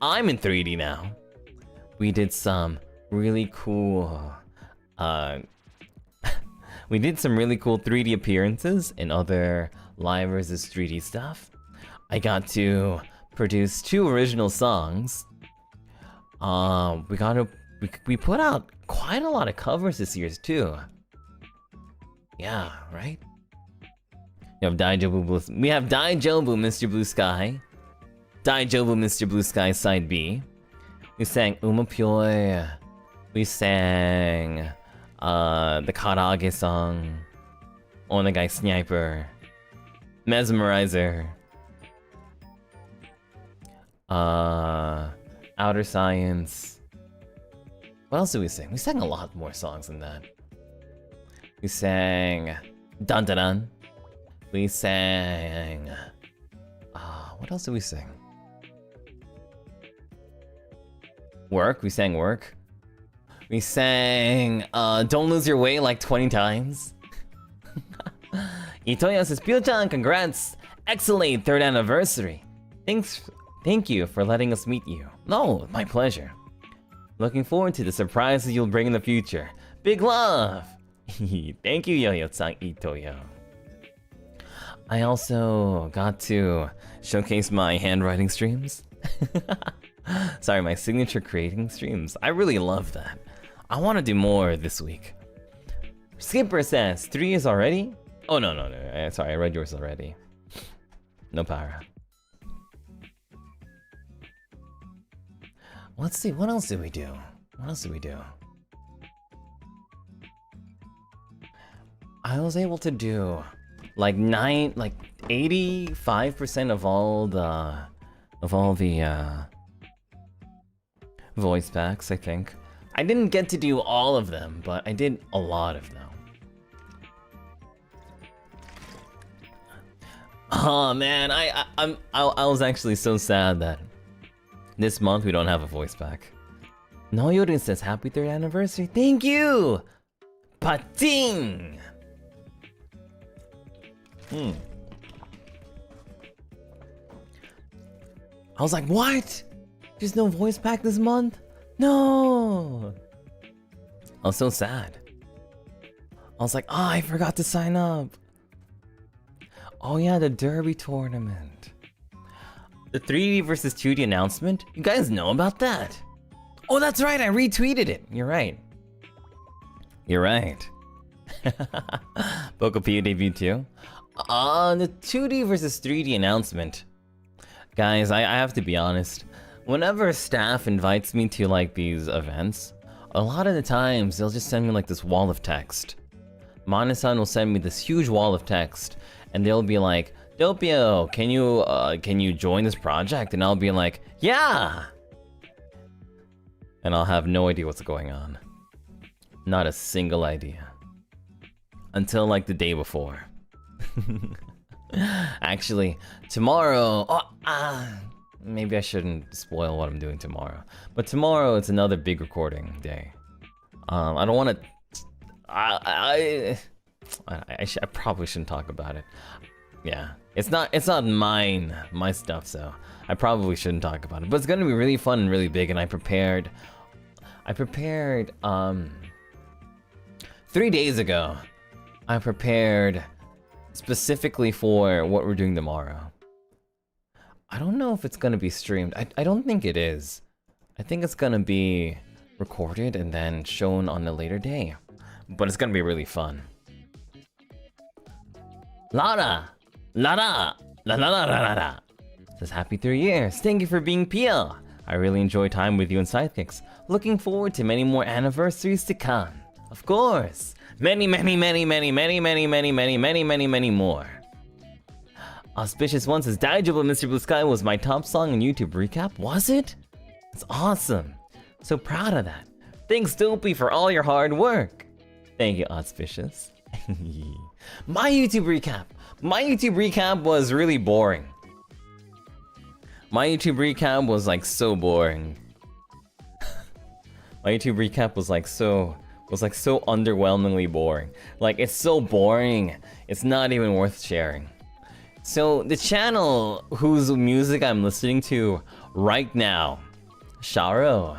I'm in 3D now. We did some really cool, we did some really cool 3D appearances in other live versus 3D stuff. I got to produce 2 original songs. We got to we put out quite a lot of covers this year too. Yeah, right? We have Daijobu, Mr. Blue Sky. Daijobu, Mr. Blue Sky, side B. We sang Umapyoe. We sang the Karage song. Onegai Sniper. Mesmerizer. Outer Science. What else did we sing? We sang a lot more songs than that. We sang Dun Dun Dun. We sang... what else did we sing? Work. We sang Work. We sang Don't Lose Your Way like 20 times. Itoya says, Pio-chan, congrats! Excellent 3rd anniversary. Thank you for letting us meet you. No, my pleasure. Looking forward to the surprises you'll bring in the future. Big love! Thank you, Yo-Yo-san Itoyo. I also got to showcase my handwriting streams. Sorry, my signature creating streams. I really love that. I want to do more this week. Skipper says, 3 years already? Oh, no. Sorry, I read yours already. No para. Let's see, what else did we do? I was able to do like 85% of all the voice packs, I think. I didn't get to do all of them, but I did a lot of them. Oh man, I was actually so sad that this month we don't have a voice pack. Noyorin says happy 3rd anniversary. Thank you! Pating! I was like, what? There's no voice pack this month? No! I was so sad. I was like, I forgot to sign up. Oh yeah, the Derby tournament. The 3D versus 2D announcement? You guys know about that? Oh, that's right, I retweeted it. You're right. Bokopio debut too? The 2D versus 3D announcement. Guys, I have to be honest. Whenever staff invites me to like these events, a lot of the times they'll just send me like this wall of text. Mana-san will send me this huge wall of text, and they'll be like, Doppio, can you join this project? And I'll be like, yeah! And I'll have no idea what's going on. Not a single idea. Until like the day before. Actually, tomorrow... maybe I shouldn't spoil what I'm doing tomorrow. But tomorrow it's another big recording day. I don't want to... I probably shouldn't talk about it. Yeah, it's not my stuff, so I probably shouldn't talk about it. But it's gonna be really fun and really big, and I prepared 3 days ago. I prepared specifically for what we're doing tomorrow. I don't know if it's gonna be streamed. I don't think it is. I think it's gonna be recorded and then shown on a later day. But it's gonna be really fun. Lara! Says happy 3 years. Thank you for being Pia. I really enjoy time with you and Sidekicks. Looking forward to many more anniversaries to come. Of course. Many more. Auspicious One says, Daijobu Mr. Blue Sky was my top song in YouTube recap. Was it? It's awesome. So proud of that. Thanks, Dopey, for all your hard work. Thank you, Auspicious. My YouTube recap was really boring. My YouTube recap was like so boring. My YouTube recap was like so underwhelmingly boring. Like, it's so boring, it's not even worth sharing. So the channel whose music I'm listening to right now, Sharo,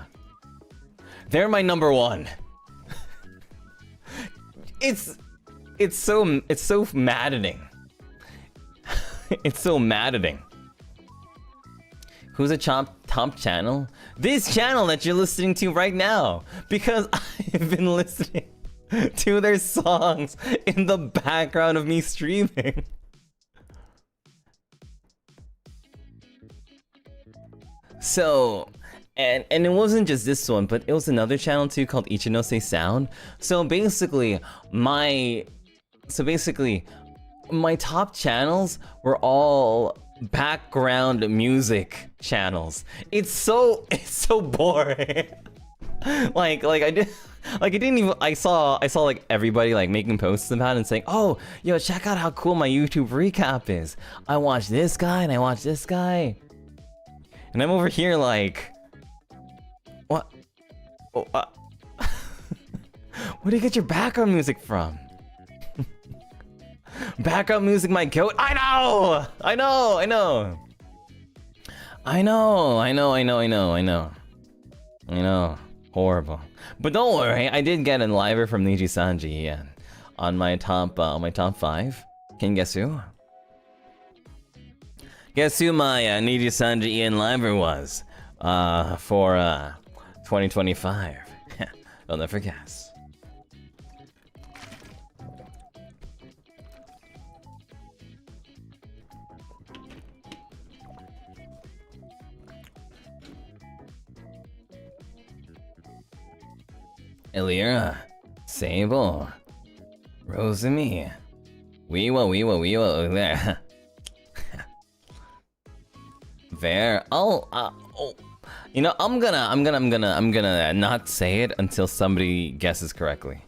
they're my number one. It's so maddening. It's so maddening. Who's a top top channel? This channel that you're listening to right now. Because I've been listening to their songs in the background of me streaming. So, and it wasn't just this one, but it was another channel too called Ichinose Sound. So basically, my top channels were all background music channels. It's so boring. I saw like everybody like making posts about it and saying, "Oh, yo, check out how cool my YouTube recap is. I watched this guy and I watched this guy." And I'm over here like, what? Oh, where do you get your background music from? Background music, my goat. I know. Horrible. But don't worry, I did get a liver from NIJISANJI, yeah, on my top 5. Can you guess who? Guess who my NIJISANJI Ian liver was for 2025? I'll never guess. Elira, Sable, Rosemi, Weewa, there. There. Oh, you know, I'm gonna not say it until somebody guesses correctly.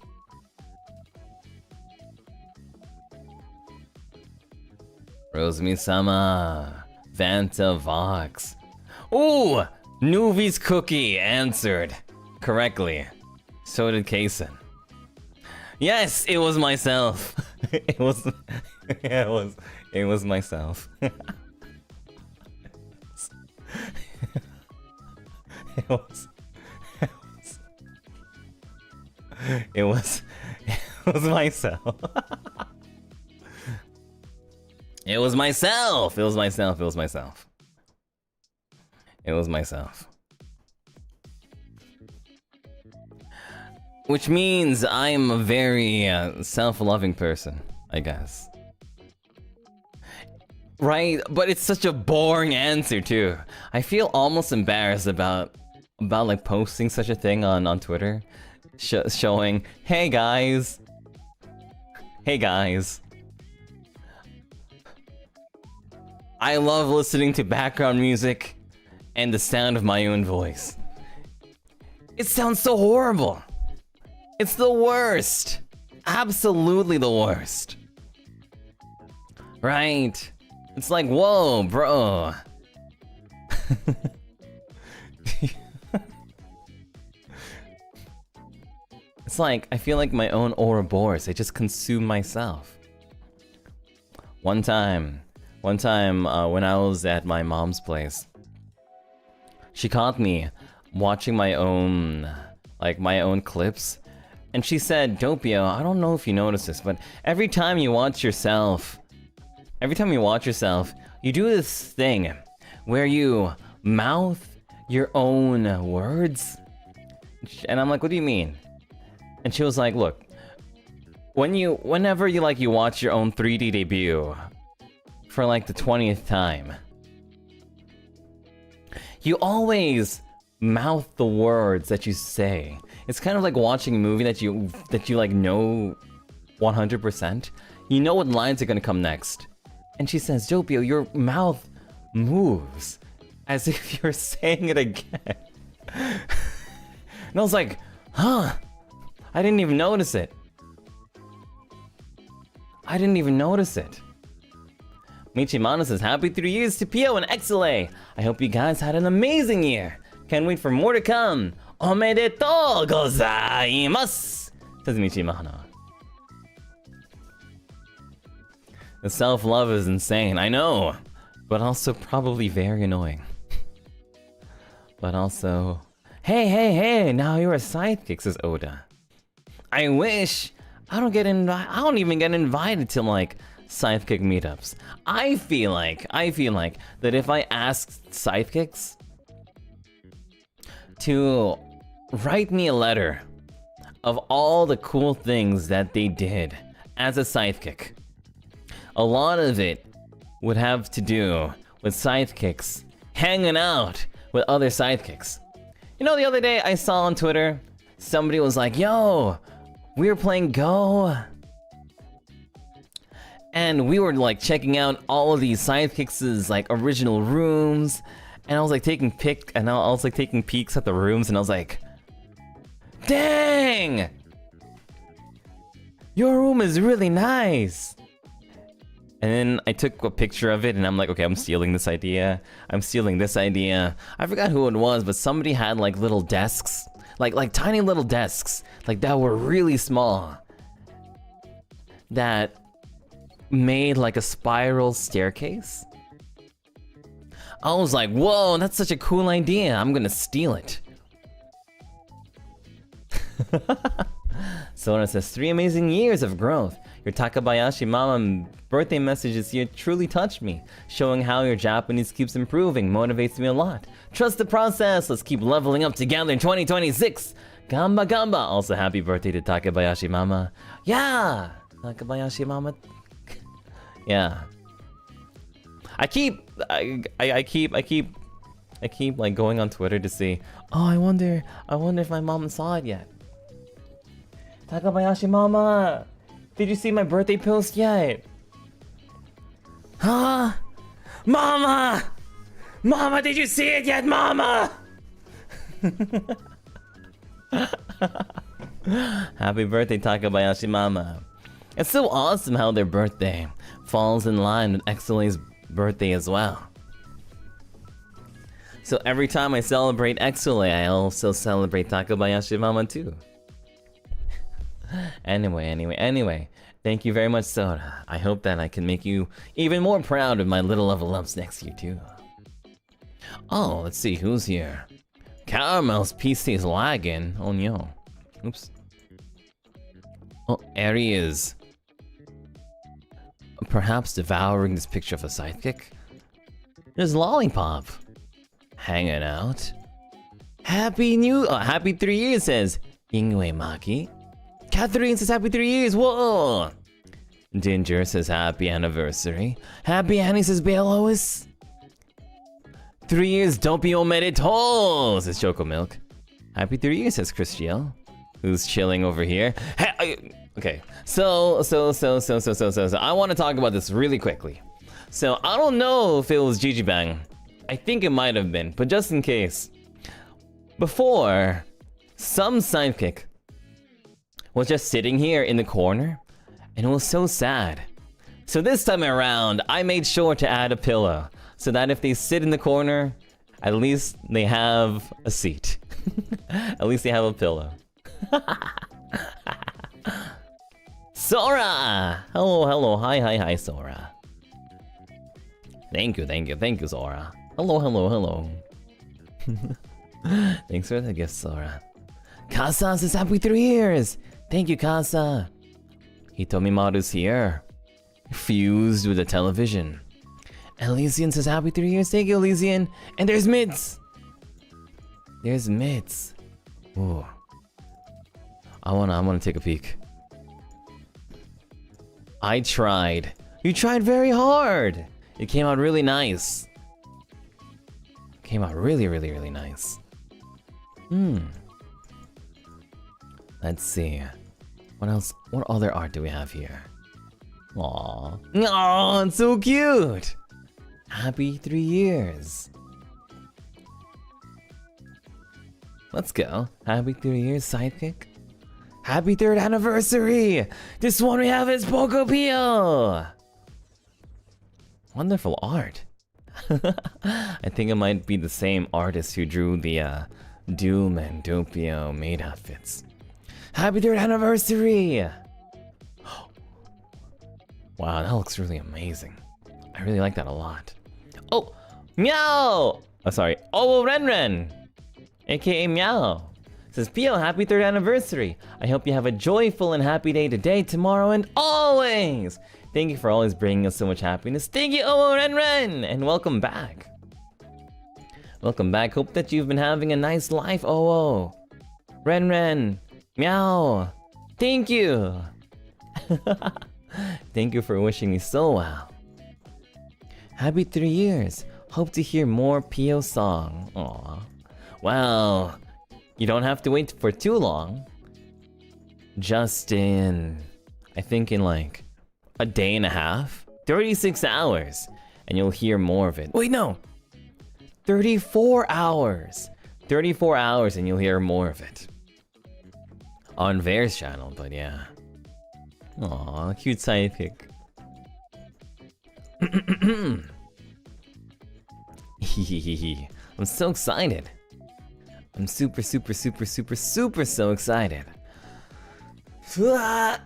Rosemi-sama, Vanta Vox. Ooh, Nuvi's Cookie answered correctly. So did Kason. Yes, it was myself. It was myself. It was myself. It was myself. Which means I'm a very self-loving person, I guess. Right? But it's such a boring answer too. I feel almost embarrassed about like posting such a thing on Twitter, showing, hey guys, I love listening to background music and the sound of my own voice. It sounds so horrible. It's the worst. Absolutely the worst. Right? It's like, whoa, bro. It's like, I feel like my own Ouroboros. I just consume myself. One time, when I was at my mom's place, she caught me watching my own clips. And she said, Doppio, I don't know if you noticed this, but every time you watch yourself, you do this thing where you mouth your own words. And I'm like, what do you mean? And she was like, look, whenever you watch your own 3D debut for like the 20th time, you always mouth the words that you say. It's kind of like watching a movie that you like know 100%. You know what lines are gonna come next. And she says, Doppio, your mouth moves as if you're saying it again. And I was like, huh? I didn't even notice it. Michimano says, happy 3 years to Pio and XLA. I hope you guys had an amazing year. Can't wait for more to come. Omedetou gozaimasu, says Michimano. The self-love is insane, I know, but also probably very annoying. But also, hey, now you're a sidekick, says Oda. I wish. I don't even get invited to like sidekick meetups. I feel like that if I asked sidekicks to write me a letter of all the cool things that they did as a sidekick. A lot of it would have to do with sidekicks hanging out with other sidekicks. You know, the other day I saw on Twitter, somebody was like, yo, we were playing Go, and we were like checking out all of these sidekicks' like original rooms, and I was like taking peeks at the rooms, and I was like, dang! Your room is really nice! And then I took a picture of it, and I'm like, okay, I'm stealing this idea. I'm stealing this idea. I forgot who it was, but somebody had like little desks, like tiny little desks, like that were really small, that made like a spiral staircase. I was like, whoa, that's such a cool idea. I'm gonna steal it. Sora says, 3 amazing years of growth. Your Takabayashi Mama birthday message this year truly touched me. Showing how your Japanese keeps improving motivates me a lot. Trust the process. Let's keep leveling up together in 2026. Gamba gamba. Also, happy birthday to Takabayashi Mama. Yeah, Takabayashi Mama. Yeah. I keep like going on Twitter to see. Oh, I wonder if my mom saw it yet. Takabayashi Mama, did you see my birthday post yet? Huh? Mama! Mama, did you see it yet, Mama? Happy birthday, Takabayashi Mama. It's so awesome how their birthday falls in line with XLA's birthday as well. So every time I celebrate XLA, I also celebrate Takabayashi Mama too. Anyway. Thank you very much, Sora. I hope that I can make you even more proud of my little level ups next year too. Oh, let's see who's here. Caramel's PC is lagging. Oh no. Oops. Oh, there he is. Perhaps devouring this picture of a sidekick? There's Lollipop. Hanging out. Happy 3 years, says Ingwe Maki. Catherine says happy 3 years, whoa! Ginger says happy anniversary. Happy Annie says Belois. 3 years, Doppio Dropscythe, says Choco Milk. Happy 3 years, says Christiel, who's chilling over here. Okay, so I want to talk about this really quickly. So I don't know if it was Gigi Bang. I think it might have been, but just in case. Before, some sidekick was just sitting here in the corner, and it was so sad. So this time around, I made sure to add a pillow, so that if they sit in the corner, at least they have a seat. At least they have a pillow. Sora! Hello, hi, Sora. Thank you, Sora. Hello. Thanks for the gift, Sora. Kasa says happy 3 years! Thank you, Kasa. Hitomimaru's here. Fused with the television. Elysian says happy 3 years. Thank you, Elysian. And there's Mids. Ooh. I wanna take a peek. I tried. You tried very hard. It came out really nice. Came out really nice. Let's see. What else? What other art do we have here? Aww. Aww, it's so cute! Happy 3 years. Let's go. Happy 3 years, sidekick. Happy 3rd anniversary! This one we have is Pokopio! Wonderful art. I think it might be the same artist who drew the Doom and Doppio maid outfits. Happy 3rd anniversary! Wow, that looks really amazing. I really like that a lot. Oh, Meow! Oh, sorry. Oh, Renren! AKA Meow. Says, Pio, happy 3rd anniversary. I hope you have a joyful and happy day today, tomorrow, and always! Thank you for always bringing us so much happiness. Thank you, Oh, Renren! And welcome back. Welcome back. Hope that you've been having a nice life. Oh, Ren Ren. Meow. Thank you. Thank you for wishing me so well. Happy 3 years. Hope to hear more Pio song. Aw. Well, you don't have to wait for too long. Just in, I think in like a day and a half. 36 hours. And you'll hear more of it. Wait, no. 34 hours. 34 hours and you'll hear more of it. On Vare's channel, but yeah. Aw, cute sidekick. I'm so excited. I'm super so excited. Stretch.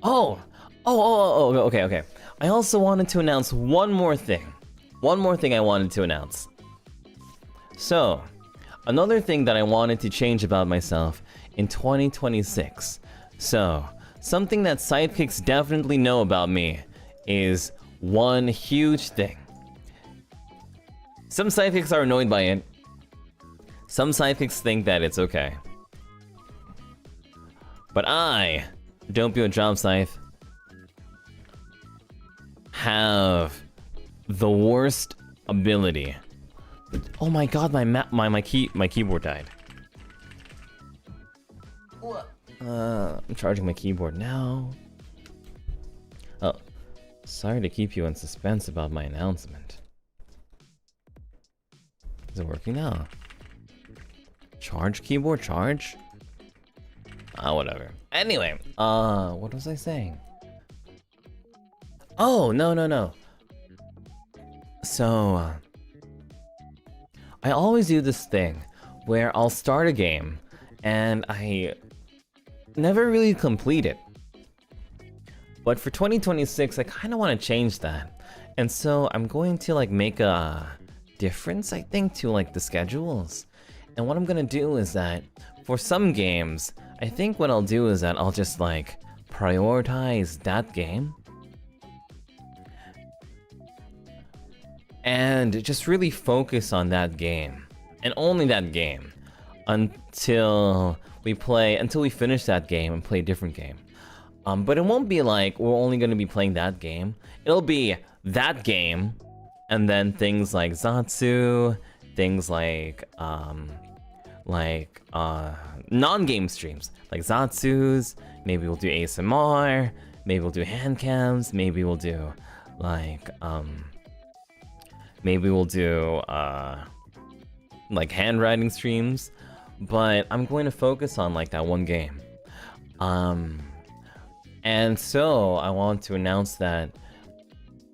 Okay. I also wanted to announce one more thing. One more thing I wanted to announce. So, another thing that I wanted to change about myself in 2026. So, something that sidekicks definitely know about me is one huge thing. Some sidekicks are annoyed by it. Some sidekicks think that it's okay. But I, Doppio Dropscythe, have the worst ability. Oh my god, my keyboard died. I'm charging my keyboard now. Oh, sorry to keep you in suspense about my announcement. Is it working now? Charge keyboard, charge? Whatever. Anyway, what was I saying? Oh, no. So, I always do this thing where I'll start a game and I never really complete it. But for 2026, I kind of want to change that. And so I'm going to like make a difference, I think, to like the schedules. And what I'm gonna do is that for some games, I think what I'll do is that I'll just like prioritize that game and just really focus on that game and only that game until we finish that game and play a different game. But it won't be like we're only gonna be playing that game. It'll be that game and then things like Zatsu, things like non-game streams, like Zatsus, maybe we'll do ASMR, maybe we'll do hand cams, maybe we'll do like handwriting streams, but I'm going to focus on like that one game. And so I want to announce that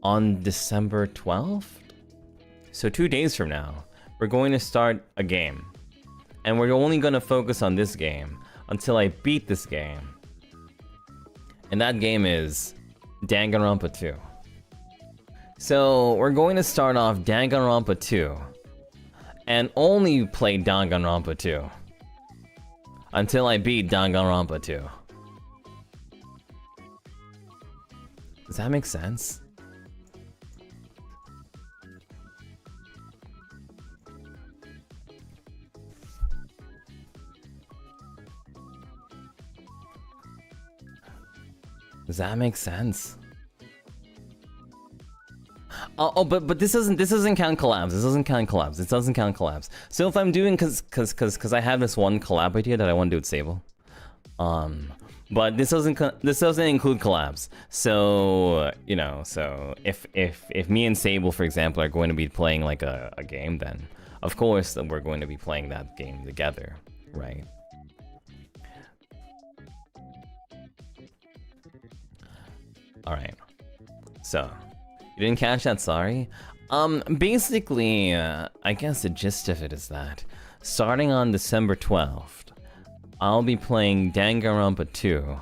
on December 12th, so 2 days from now, we're going to start a game. And we're only going to focus on this game until I beat this game. And that game is Danganronpa 2. So we're going to start off Danganronpa 2 and only play Danganronpa 2 until I beat Danganronpa 2. Does that make sense? Does that make sense? But this doesn't count collabs. This doesn't count collabs. It doesn't count collabs. So if I'm doing cause I have this one collab idea that I want to do with Sable. But this doesn't include collabs. So, you know, so if me and Sable, for example, are going to be playing like a game, then of course we're going to be playing that game together, right? Alright, so, you didn't catch that, sorry? Basically, I guess the gist of it is that, starting on December 12th, I'll be playing Danganronpa 2.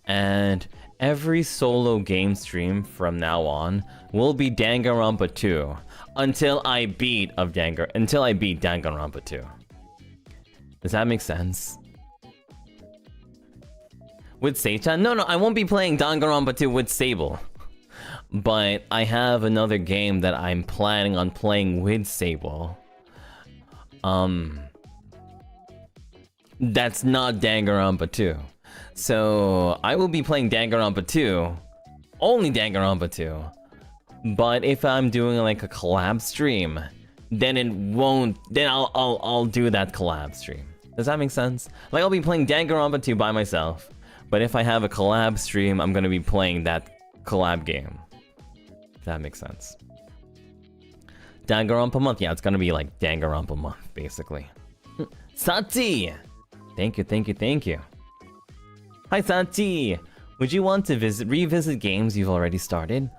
And every solo game stream from now on will be Danganronpa 2 until I beat Danganronpa 2. Does that make sense? With Seichan? No, I won't be playing Danganronpa 2 with Sable. But I have another game that I'm planning on playing with Sable. That's not Danganronpa 2. So I will be playing Danganronpa 2. Only Danganronpa 2. But if I'm doing like a collab stream, then it won't. Then I'll do that collab stream. Does that make sense? Like I'll be playing Danganronpa 2 by myself, but if I have a collab stream, I'm gonna be playing that collab game. If that makes sense. Danganronpa month, yeah, it's gonna be like Danganronpa month, basically. Sati, thank you. Hi Sati, would you want to revisit games you've already started?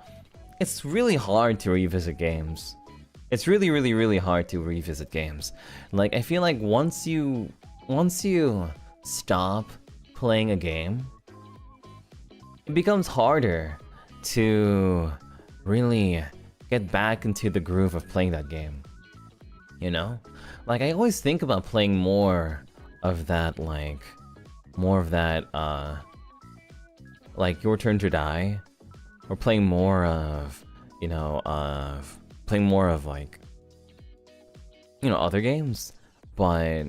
It's really hard to revisit games. It's really hard to revisit games. Like I feel like once you stop playing a game, it becomes harder to really get back into the groove of playing that game. You know? Like I always think about playing more of that like Your Turn to Die, or playing more of, like, other games, but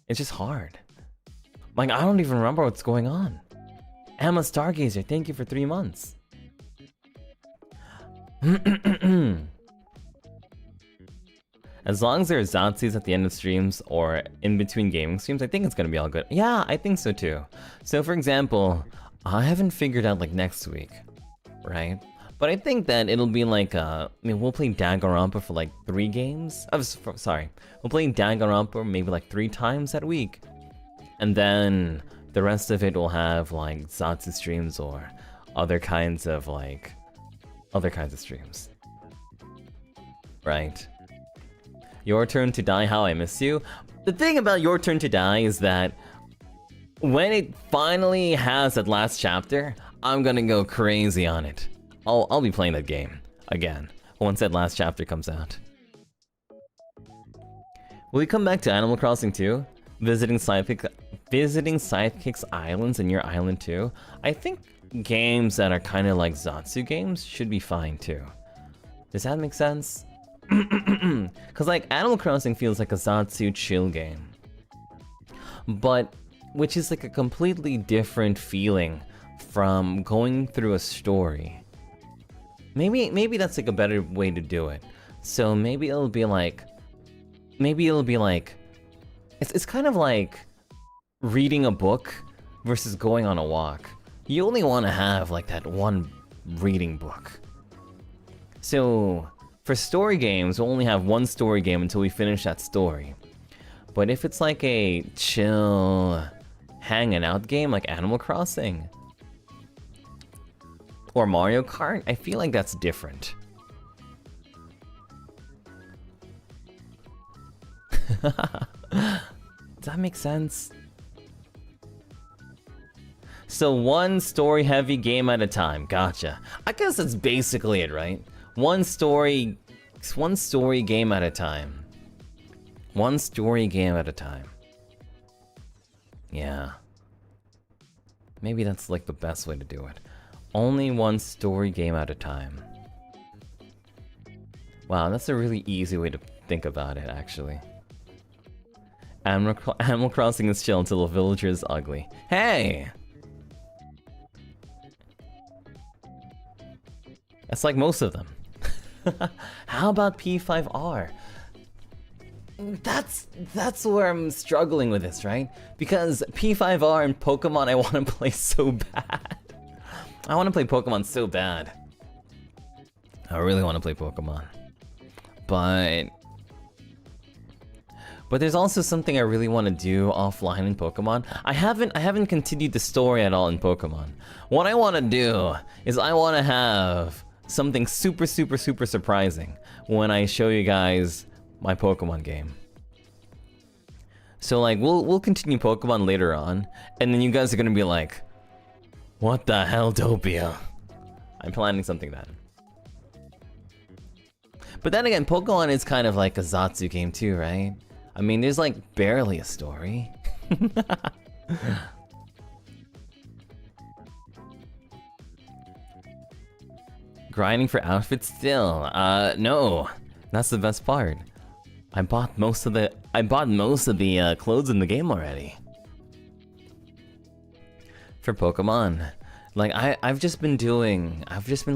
it's just hard. Like, I don't even remember what's going on. Emma Stargazer, thank you for 3 months. As long as there are zatsus at the end of streams or in between gaming streams, I think it's gonna be all good. Yeah, I think so too. So for example, I haven't figured out like next week, right? But I think that it'll be like, we'll play Danganronpa for like 3 games. We'll play Danganronpa maybe like 3 times that week. And then the rest of it will have like zatsu streams or other kinds of streams. Right? Your Turn to Die, How I Miss You. The thing about Your Turn to Die is that when it finally has that last chapter, I'm gonna go crazy on it. I'll be playing that game again once that last chapter comes out. Will you come back to Animal Crossing too? Visiting Sidekick's islands and your island too? I think games that are kind of like Zatsu games should be fine too. Does that make sense? Cause like Animal Crossing feels like a Zatsu chill game, but which is like a completely different feeling from going through a story. Maybe that's like a better way to do it. So maybe it'll be like it's kind of like reading a book versus going on a walk. You only want to have like that one reading book. So for story games, we'll only have one story game until we finish that story. But if it's like a chill hanging out game like Animal Crossing or Mario Kart, I feel like that's different. Does that make sense? So one story heavy game at a time. Gotcha. I guess that's basically it, right? One story game at a time. One story game at a time. Yeah. Maybe that's like the best way to do it. Only one story game at a time. Wow, that's a really easy way to think about it, actually. Animal Crossing is chill until a villager is ugly. Hey! That's like most of them. How about P5R? That's where I'm struggling with this, right? Because P5R and Pokemon I want to play so bad. I want to play Pokemon so bad. I really want to play Pokemon. But there's also something I really want to do offline in Pokemon. I haven't continued the story at all in Pokemon. What I want to do is I want to have something super surprising when I show you guys my Pokemon game. So like we'll continue Pokemon later on, and then you guys are gonna be like, what the hell, Doppio? I'm planning something then. But then again, Pokemon is kind of like a Zatsu game too, right? I mean, there's like barely a story. grinding for outfits still? No. That's the best part. I bought most of the clothes in the game already. For Pokemon. Like I've just been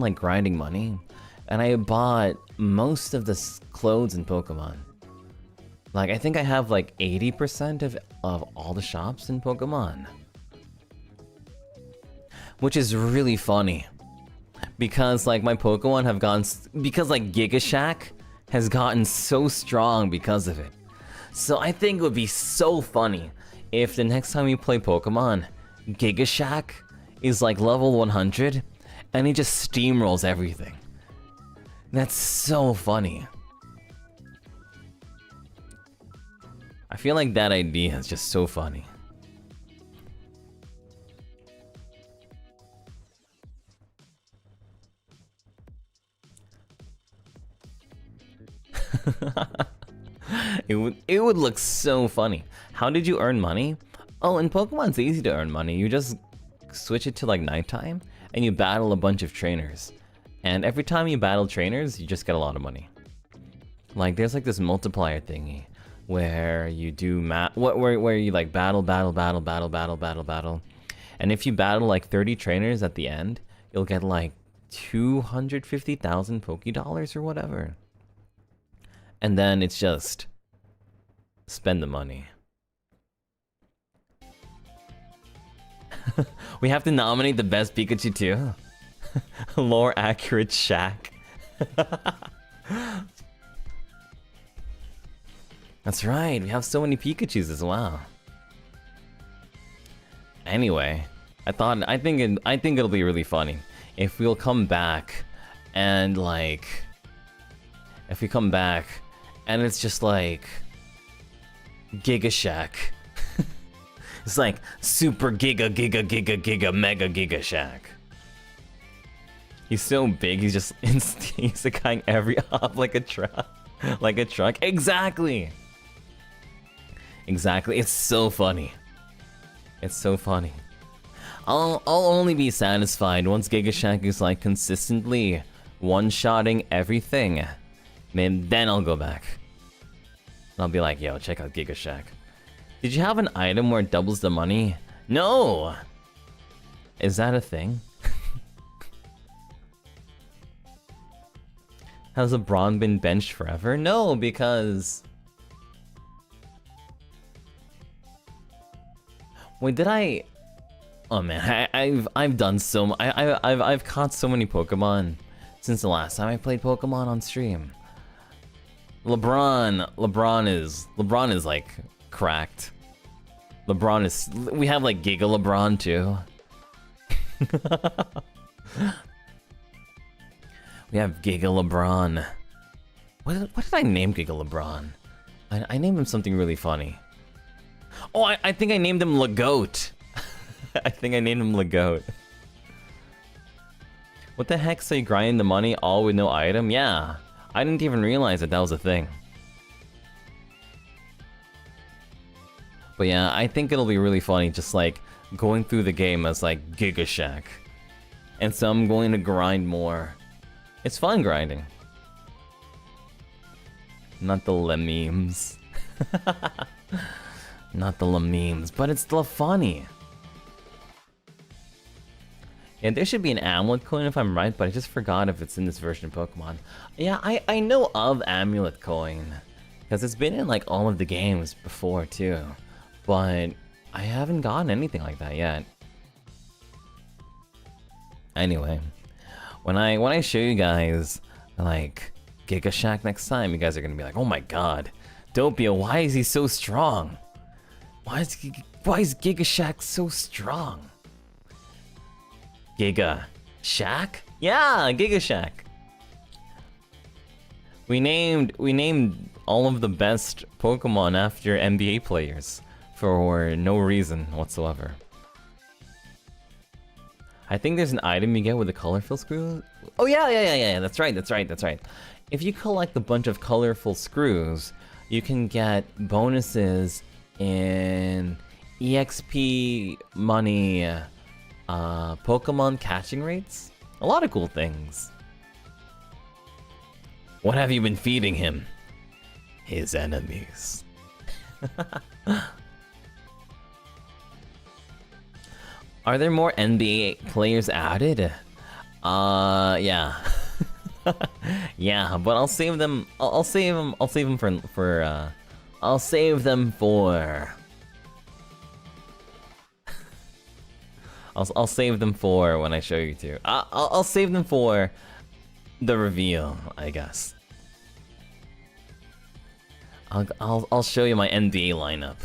like grinding money, and I bought most of the clothes in Pokemon. Like I think I have like 80% of all the shops in Pokemon. Which is really funny. Because like my Pokemon have gone, because like Giga Shack has gotten so strong because of it. So I think it would be so funny if the next time we play Pokemon, Giga Shack is like level 100 and he just steamrolls everything. That's so funny. I feel like that idea is just so funny. It would look so funny. How did you earn money? Oh, in Pokemon it's easy to earn money. You just switch it to like nighttime and you battle a bunch of trainers. And every time you battle trainers, you just get a lot of money. Like there's like this multiplier thingy where you do where you like battle. And if you battle like 30 trainers at the end, you'll get like 250,000 Pokédollars or whatever. And then it's just spend the money. We have to nominate the best Pikachu too. Lore accurate Shack. That's right, we have so many Pikachus as well. Anyway, I think it'll be really funny if we'll come back and like if we come back and it's just like Giga Shack. It's like super giga mega Giga Shack. He's so big, he's just he's cutting every off like a truck. Like a truck. Exactly! Exactly. It's so funny. It's so funny. I'll only be satisfied once Giga Shack is like consistently one-shotting everything. Then I'll go back. I'll be like, yo, check out Giga Shack. Did you have an item where it doubles the money? No! Is that a thing? Has LeBron been benched forever? No, because... Wait, did I... Oh man, I've done so... I've caught so many Pokemon since the last time I played Pokemon on stream. LeBron is like cracked. LeBron is... We have like Giga LeBron too. We have Giga LeBron. What did I name Giga LeBron? I named him something really funny. Oh, I think I named him Legoat. I think I named him Legoat. What the heck? So you grind the money all with no item? Yeah. I didn't even realize that was a thing. But yeah, I think it'll be really funny just like going through the game as like Giga Shack. And so I'm going to grind more. It's fun grinding. Not the memes. Not the memes, but it's still funny. Yeah, there should be an Amulet Coin if I'm right, but I just forgot if it's in this version of Pokemon. Yeah, I know of Amulet Coin, because it's been in like all of the games before too, but I haven't gotten anything like that yet. Anyway, when I show you guys like Giga Shack next time, you guys are gonna be like, oh my god, Doppio, why is he so strong? Why is Giga Shack so strong? Giga Shack? Yeah, Giga Shack. We named all of the best Pokemon after NBA players for no reason whatsoever. I think there's an item you get with a colorful screw. Oh yeah, that's right. If you collect a bunch of colorful screws, you can get bonuses in EXP money, Pokemon catching rates. A lot of cool things. What have you been feeding him? His enemies. Are there more NBA players added? Yeah. Yeah, but I'll save them. I'll save them for. I'll save them for. I'll save them for when I show you two. I'll save them for the reveal, I guess. I'll show you my NBA lineup.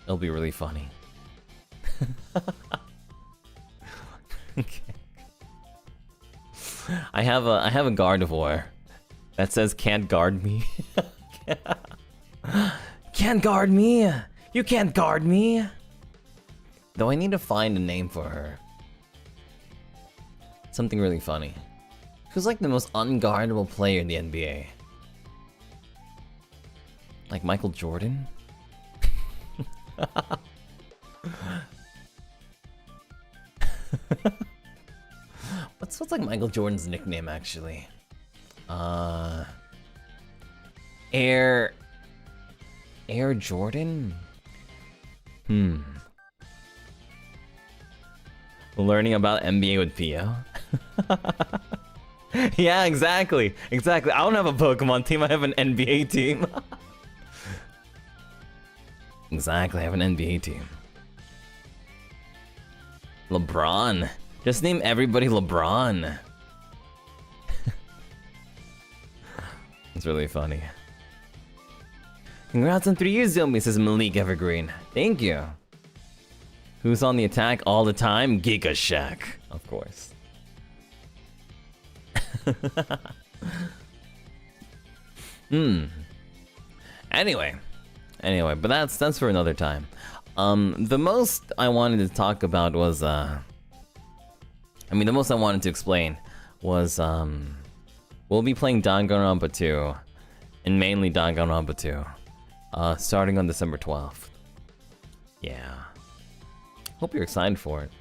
It'll be really funny. Okay. I have a Gardevoir that says can't guard me. Can't guard me. You can't guard me. Though I need to find a name for her. Something really funny. Who's like the most unguardable player in the NBA? Like Michael Jordan? What's like Michael Jordan's nickname actually? Air Jordan? Learning about NBA with Pio? Yeah, exactly. Exactly. I don't have a Pokemon team, I have an NBA team. Exactly, I have an NBA team. LeBron. Just name everybody LeBron. It's really funny. Congrats on 3 years, Zombie, says Malik Evergreen. Thank you. Who's on the attack all the time? Giga Shack, of course. Anyway, but that's for another time. The most I wanted to talk about was the most I wanted to explain was we'll be playing Danganronpa 2, and mainly Danganronpa 2, starting on December 12th. Yeah. Hope you're excited for it.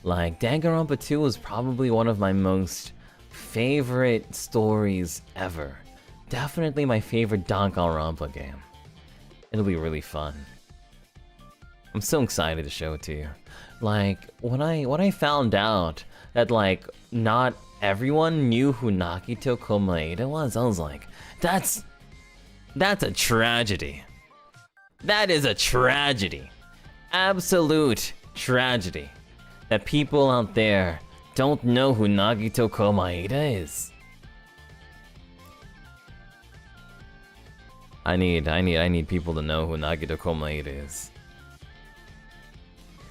Like, Danganronpa 2 was probably one of my most favorite stories ever. Definitely my favorite Danganronpa game. It'll be really fun. I'm so excited to show it to you. Like, when I found out that, like, not everyone knew who Nagito Komaeda was, I was like, that's a tragedy. That is a tragedy. Absolute tragedy. That people out there don't know who Nagito Komaeda is. I need people to know who Nagito Komaeda is.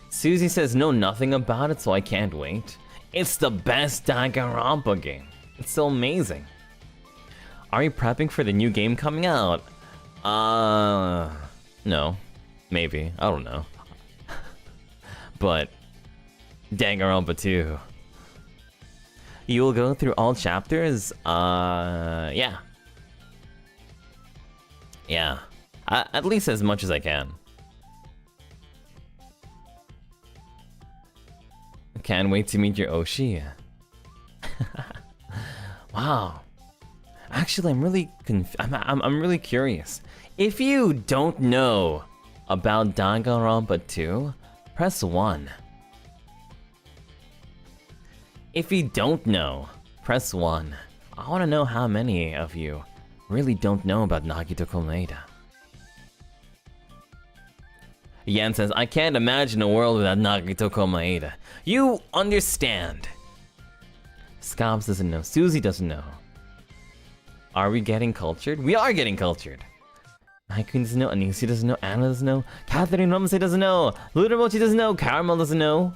Susie says know nothing about it, so I can't wait. It's the best Danganronpa game. It's so amazing. Are you prepping for the new game coming out? No. Maybe. I don't know. But Danganronpa 2. You will go through all chapters? Yeah. Yeah. At least as much as I can. Can't wait to meet your Oshi. Wow. Actually, I'm really I'm really curious. If you don't know about Danganronpa 2, press 1. If you don't know, press 1. I want to know how many of you really don't know about Nagito Komaeda. Yan says, I can't imagine a world without Nagito Komaeda. You understand. Scobs doesn't know. Susie doesn't know. Are we getting cultured? We are getting cultured. Naikun doesn't know. Anisi doesn't know. Anna doesn't know. Catherine Ramsey doesn't know. Ludermochi doesn't know. Caramel doesn't know.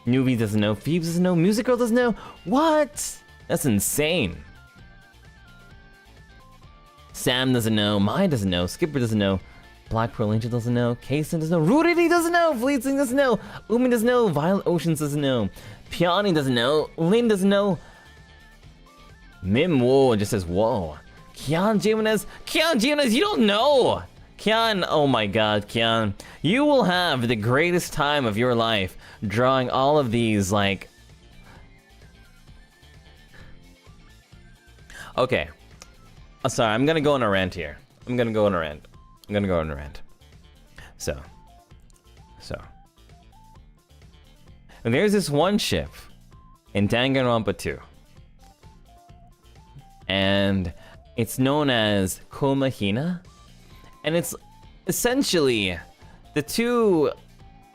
Newbie doesn't know. Phoebes doesn't know. Music Girl doesn't know. What? That's insane. Sam doesn't know. Mai doesn't know. Skipper doesn't know. Black Pearl Angel doesn't know. Kason doesn't know. Rudity doesn't know. Fleetsing doesn't know. Umi doesn't know. Violet Oceans doesn't know. Piani doesn't know. Lin doesn't know. Mim Whoa just says whoa. Kian Jimenez, you don't know. Kian, oh my god, Kian. You will have the greatest time of your life drawing all of these, like... Okay. Sorry, I'm gonna go on a rant here. I'm gonna go on a rant. So. And there's this one ship in Danganronpa 2. And it's known as Komahina. And it's essentially the two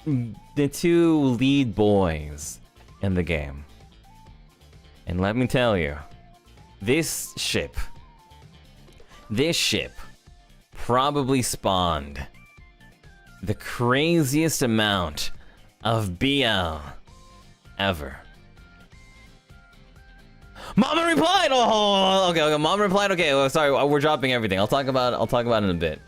lead boys in the game. And let me tell you, this ship probably spawned the craziest amount of BL ever. Mama replied. Oh, okay. Mama replied. Okay, well, sorry, we're dropping everything. I'll talk about it in a bit.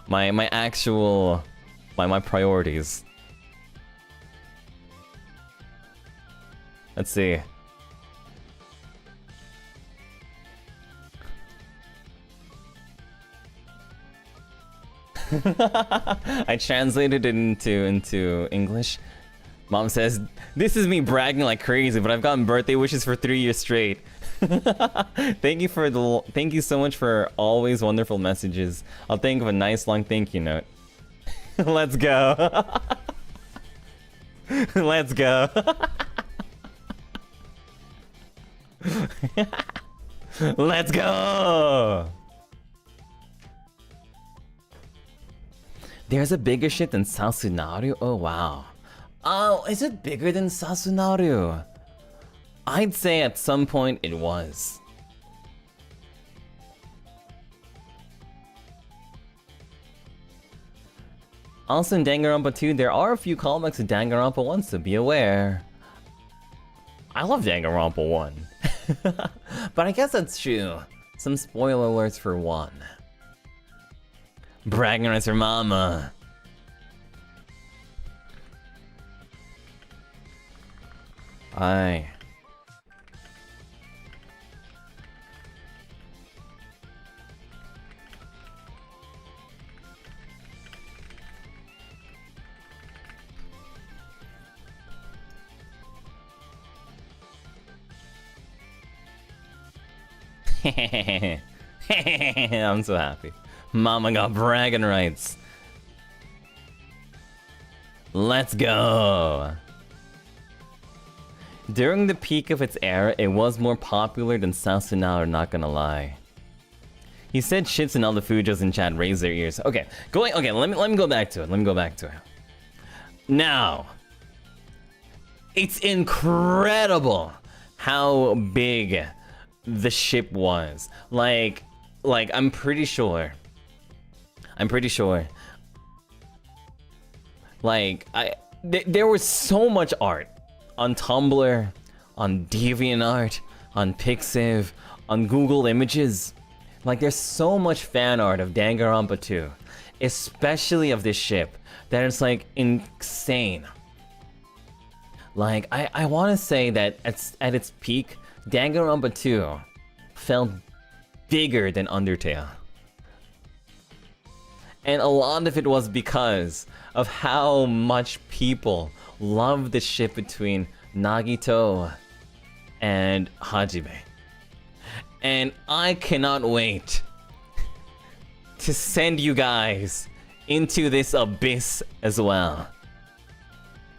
my actual my priorities. Let's see. I translated it into English. Mom says, "This is me bragging like crazy, but I've gotten birthday wishes for 3 years straight." Thank you so much for always wonderful messages. I'll think of a nice long thank you note. Let's go. Let's go. Let's go. There's a bigger ship than Sasunaru? Oh, wow. Oh, is it bigger than Sasunaru? I'd say at some point it was. Also in Danganronpa 2, there are a few callbacks to Danganronpa 1, so be aware. I love Danganronpa 1. But I guess that's true. Some spoiler alerts for 1. Bragging rights for mama. Aye. I'm so happy. Mama got bragging rights. Let's go. During the peak of its era, it was more popular than Sasunaru, not gonna lie. He said shits and all the Fujos in chat raised their ears. Okay, let me go back to it. Now, it's incredible how big the ship was. Like I'm pretty sure. Like there was so much art on Tumblr, on DeviantArt, on Pixiv, on Google Images. Like there's so much fan art of Danganronpa 2, especially of this ship, that it's like insane. Like I want to say that at its peak, Danganronpa 2 felt bigger than Undertale. And a lot of it was because of how much people love the ship between Nagito and Hajime. And I cannot wait to send you guys into this abyss as well.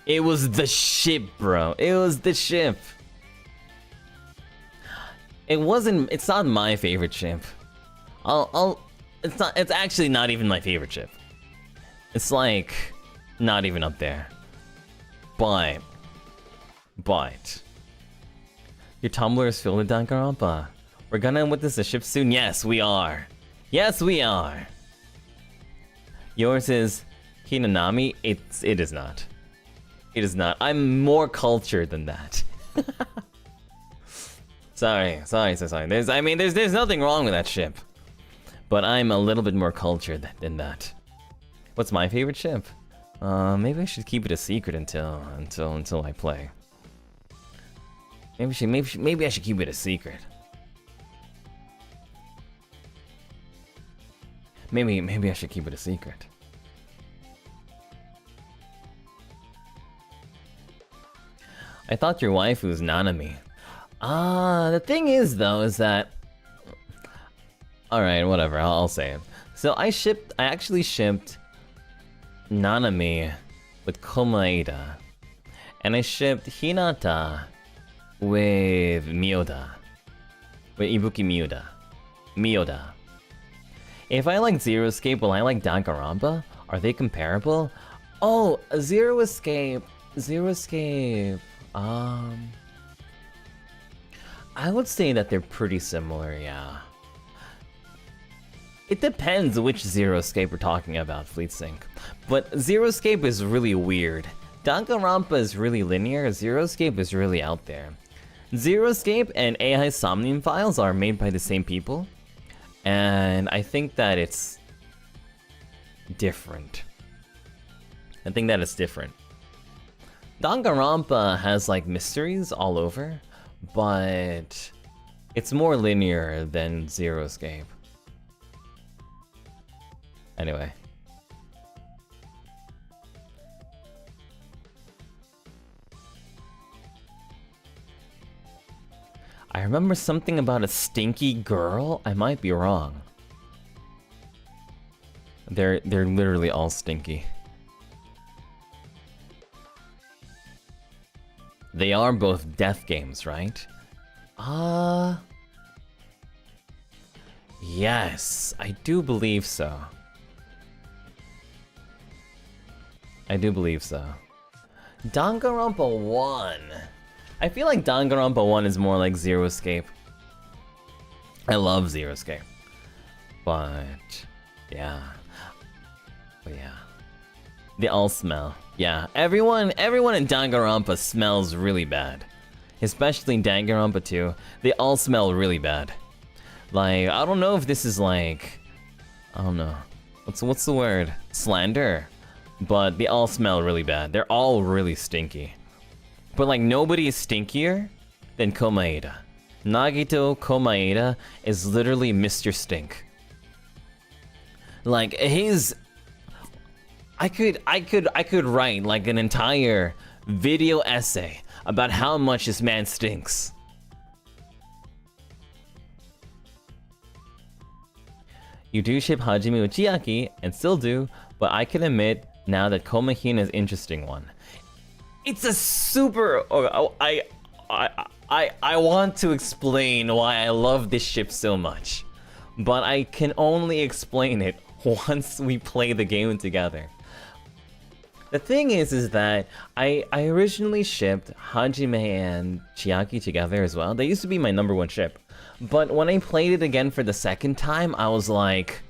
It was the ship, bro. It was the ship. It's not my favorite ship. It's actually not even my favorite ship. It's like, not even up there. But, your Tumblr is filled with Danganronpa. We're gonna witness the ship soon? Yes, we are. Yes, we are. Yours is Hinanami? It is not. It is not. I'm more cultured than that. Sorry. There's nothing wrong with that ship. But I'm a little bit more cultured than that. What's my favorite ship? Maybe I should keep it a secret until I play. Maybe I should keep it a secret. Maybe I should keep it a secret. I thought your wife was Nanami. The thing is though, is that... Alright, whatever, I'll say it. So I actually shipped Nanami with Komaeda. And I shipped Hinata with Miyoda. With Ibuki Miyoda. If I like Zero Escape, will I like Danganronpa? Are they comparable? Oh, Zero Escape. I would say that they're pretty similar, yeah. It depends which Zero Escape we're talking about, FleetSync. But Zero Escape is really weird. Danganronpa is really linear, Zero Escape is really out there. Zero Escape and AI Somnium Files are made by the same people. And I think that it's different. Danganronpa has like mysteries all over, but it's more linear than Zero Escape. Anyway. I remember something about a stinky girl. I might be wrong. They're literally all stinky. They are both death games, right? Yes, I do believe so. Danganronpa 1. I feel like Danganronpa 1 is more like Zero Escape. I love Zero Escape. But yeah. They all smell. Yeah, everyone in Danganronpa smells really bad. Especially in Danganronpa 2. They all smell really bad. Like, I don't know if this is like... I don't know. What's the word? Slander? But they all smell really bad. They're all really stinky. But like, nobody is stinkier than Komaeda. Nagito Komaeda is literally Mr. Stink. Like, his... I could write like an entire video essay about how much this man stinks. You do ship Hajime with Chiaki, and still do, but I can admit now that Komahina is an interesting one. It's a super... I want to explain why I love this ship so much, but I can only explain it once we play the game together. The thing is that I originally shipped Hajime and Chiaki together as well. They used to be my #1 ship. But when I played it again for the second time, I was like...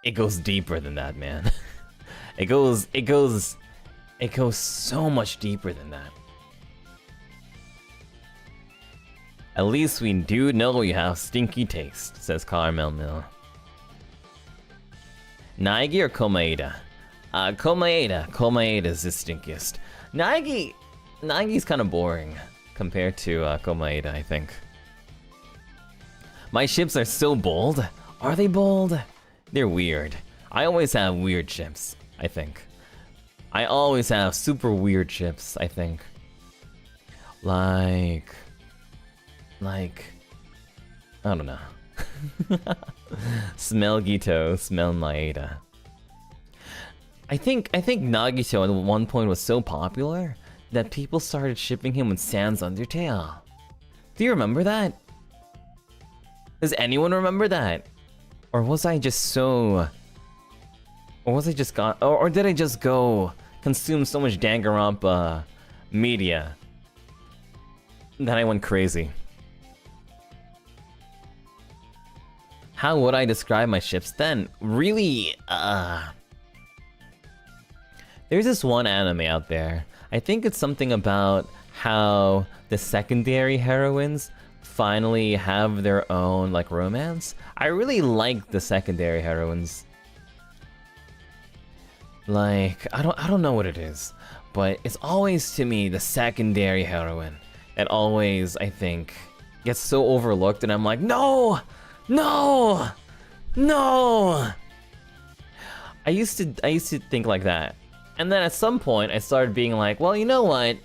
It goes deeper than that, man. It goes so much deeper than that. At least we do know you have stinky taste, says Carmel Mill. Naegi or Komaeda? Komaeda is the stinkiest. Naegi's kind of boring compared to Komaeda, I think. My ships are so bold. Are they bold? They're weird. I always have weird ships, I think. I always have super weird ships, I think. Like, I don't know. Smell Gito, smell Maeda. I think Nagito at one point was so popular that people started shipping him with Sans Undertale. Do you remember that? Does anyone remember that? Or was I just so... Or was I just or did I just go consume so much Danganronpa media that I went crazy? How would I describe my ships then? Really, there's this one anime out there. I think it's something about how the secondary heroines finally have their own, like, romance. I really like the secondary heroines. Like, I don't know what it is, but it's always, to me, the secondary heroine that always, I think, gets so overlooked, and I'm like, no! No! I used to think like that. And then at some point, I started being like, well, you know what?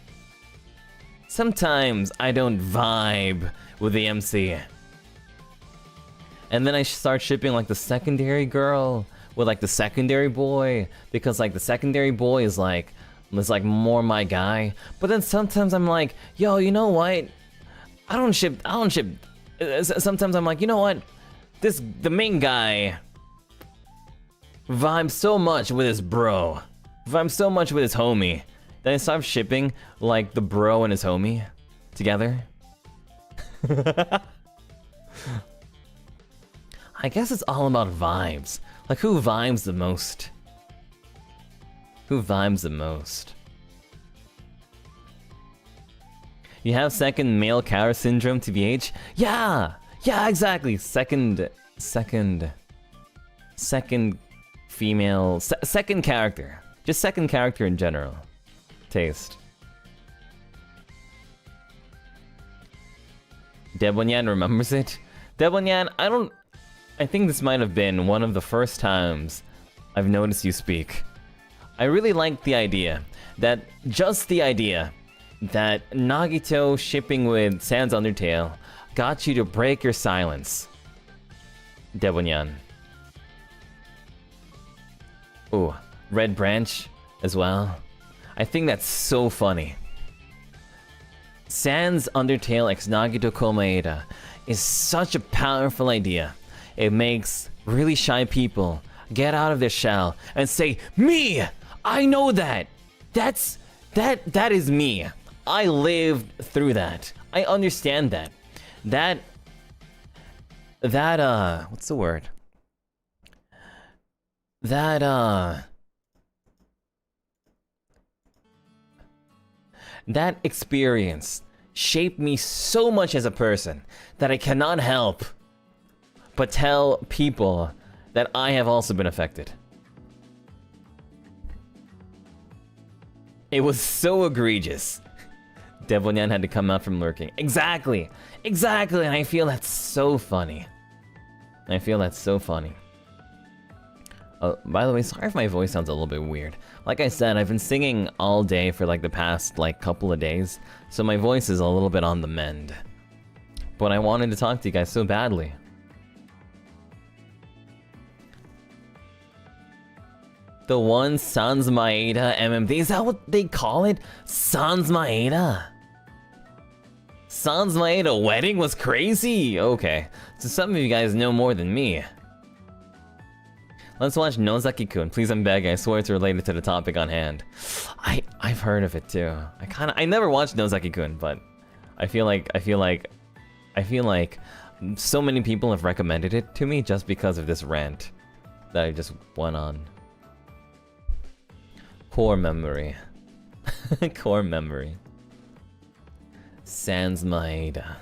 Sometimes I don't vibe with the MC. And then I start shipping like the secondary girl with like the secondary boy, because like the secondary boy is like more my guy. But then sometimes I'm like, yo, you know what? I don't ship. Sometimes I'm like, you know what? The main guy vibes so much with his bro. Vibes so much with his homie. Then I start shipping like the bro and his homie together. I guess it's all about vibes. Like, who vibes the most? Who vibes the most? You have second male cow syndrome, TBH? Yeah! Yeah, exactly! Second female... second character. Just second character in general. Taste. Debonyan remembers it? Debonyan, I think this might have been one of the first times I've noticed you speak. I really like the idea that Nagito shipping with Sans Undertale got you to break your silence. Debonyan. Ooh, Red Branch as well. I think that's so funny. Sans Undertale x Nagito Komaeda is such a powerful idea. It makes really shy people get out of their shell and say, "Me! I know that! That is me. I lived through that. I understand that. What's the word? That experience shaped me so much as a person that I cannot help but tell people that I have also been affected." It was so egregious. Devonyan had to come out from lurking. Exactly! Exactly! And I feel that's so funny. By the way, sorry if my voice sounds a little bit weird. Like I said, I've been singing all day for like the past like couple of days, so my voice is a little bit on the mend. But I wanted to talk to you guys so badly. The one Sans Maeda MMD, is that what they call it? Sans Maeda? Sans Maeda wedding was crazy? Okay, so some of you guys know more than me. Let's watch Nozaki-kun. Please, I'm begging. I swear it's related to the topic on hand. I've heard of it too. I never watched Nozaki-kun, but I feel like so many people have recommended it to me just because of this rant that I just went on. Core memory. Core memory. Sans Maeda.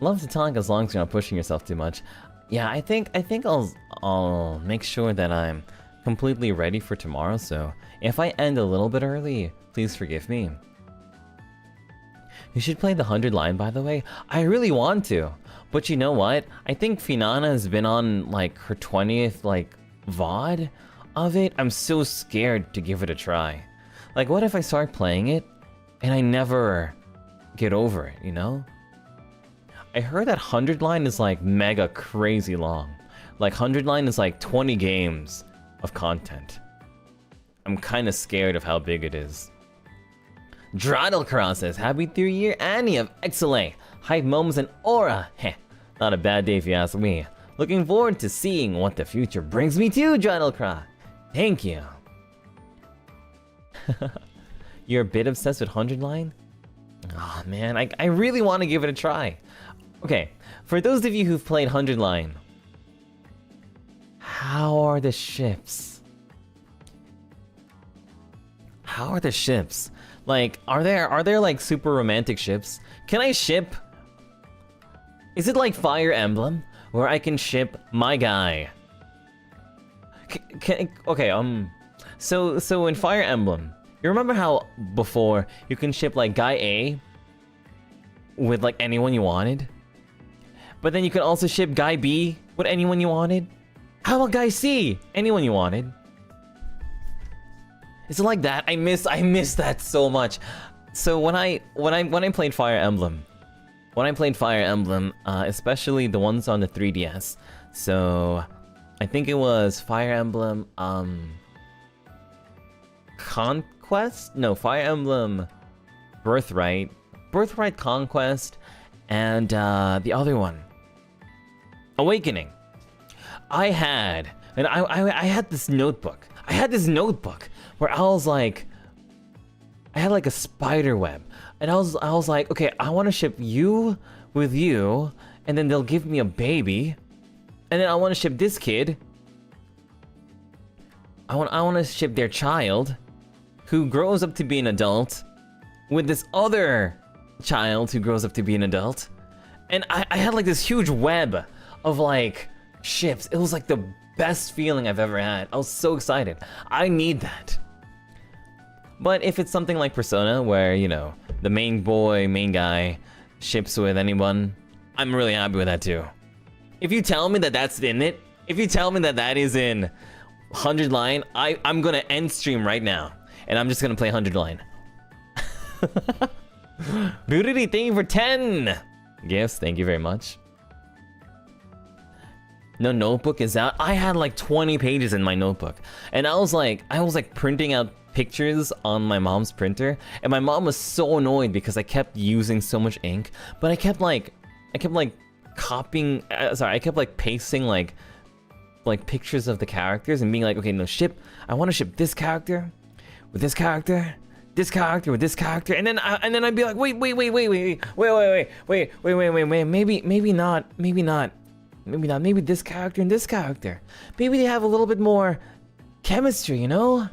Love to talk as long as you're not pushing yourself too much. Yeah, I think I'll make sure that I'm completely ready for tomorrow, so if I end a little bit early, please forgive me. You should play the 100 line, by the way. I really want to, but you know what? I think Finana has been on like her 20th like VOD of it. I'm so scared to give it a try. Like, what if I start playing it and I never get over it, you know? I heard that 100 line is like mega crazy long. Like 100 line is like 20 games of content. I'm kind of scared of how big it is. Draddlecross says, "Happy 3-year Annie of XLA. Hype moments and aura. Heh, not a bad day if you ask me. Looking forward to seeing what the future brings me to, Draddlecross. Thank you." You're a bit obsessed with 100 line? Oh man, I really want to give it a try. Okay, for those of you who've played 100 line, how are the ships? How are the ships? Like, are there like super romantic ships? Can I ship? Is it like Fire Emblem, where I can ship my guy? Okay, so in Fire Emblem, You remember how before you can ship like guy A with like anyone you wanted? But then you could also ship guy B with anyone you wanted? How about guy C? Anyone you wanted? Is it like that? I miss that so much. So when I played Fire Emblem, especially the ones on the 3DS, so I think it was Fire Emblem Conquest? No, Fire Emblem Birthright Conquest, and the other one, Awakening. I had this notebook. Where I was like, I had like a spider web, and I was like, okay, I want to ship you with you, and then they'll give me a baby, and then I want to ship this kid. I want to ship their child, who grows up to be an adult, with this other child who grows up to be an adult, and I had like this huge web of like ships. It was like the best feeling I've ever had. I was so excited. I need that. But if it's something like Persona, where, you know, the main guy, ships with anyone, I'm really happy with that too. If you tell me that that's in it, if you tell me that that is in 100 line, I'm gonna end stream right now, and I'm just gonna play 100 line. Beauty, thank you for 10 gifts. Thank you very much. No notebook is out. I had like 20 pages in my notebook, and I was like printing out pictures on my mom's printer, and my mom was so annoyed because I kept using so much ink. But I kept like copying. I kept like pasting like pictures of the characters and being like, okay, no, I want to ship this character with this character, this character with this character, and then I'd be like, wait, maybe not, maybe this character and this character, maybe they have a little bit more chemistry, you know?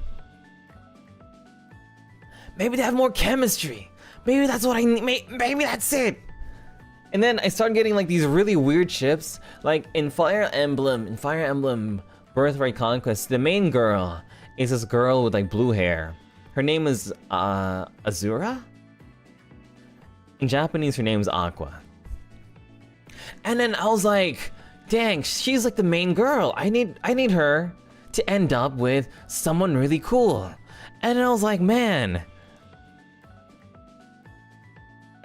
Maybe they have more chemistry. Maybe that's what I need. Maybe that's it. And then I started getting like these really weird ships, like in Fire Emblem Birthright Conquest. The main girl is this girl with like blue hair. Her name is Azura. In Japanese, her name is Aqua. And then I was like, dang, she's like the main girl. I need her to end up with someone really cool. And then I was like, man.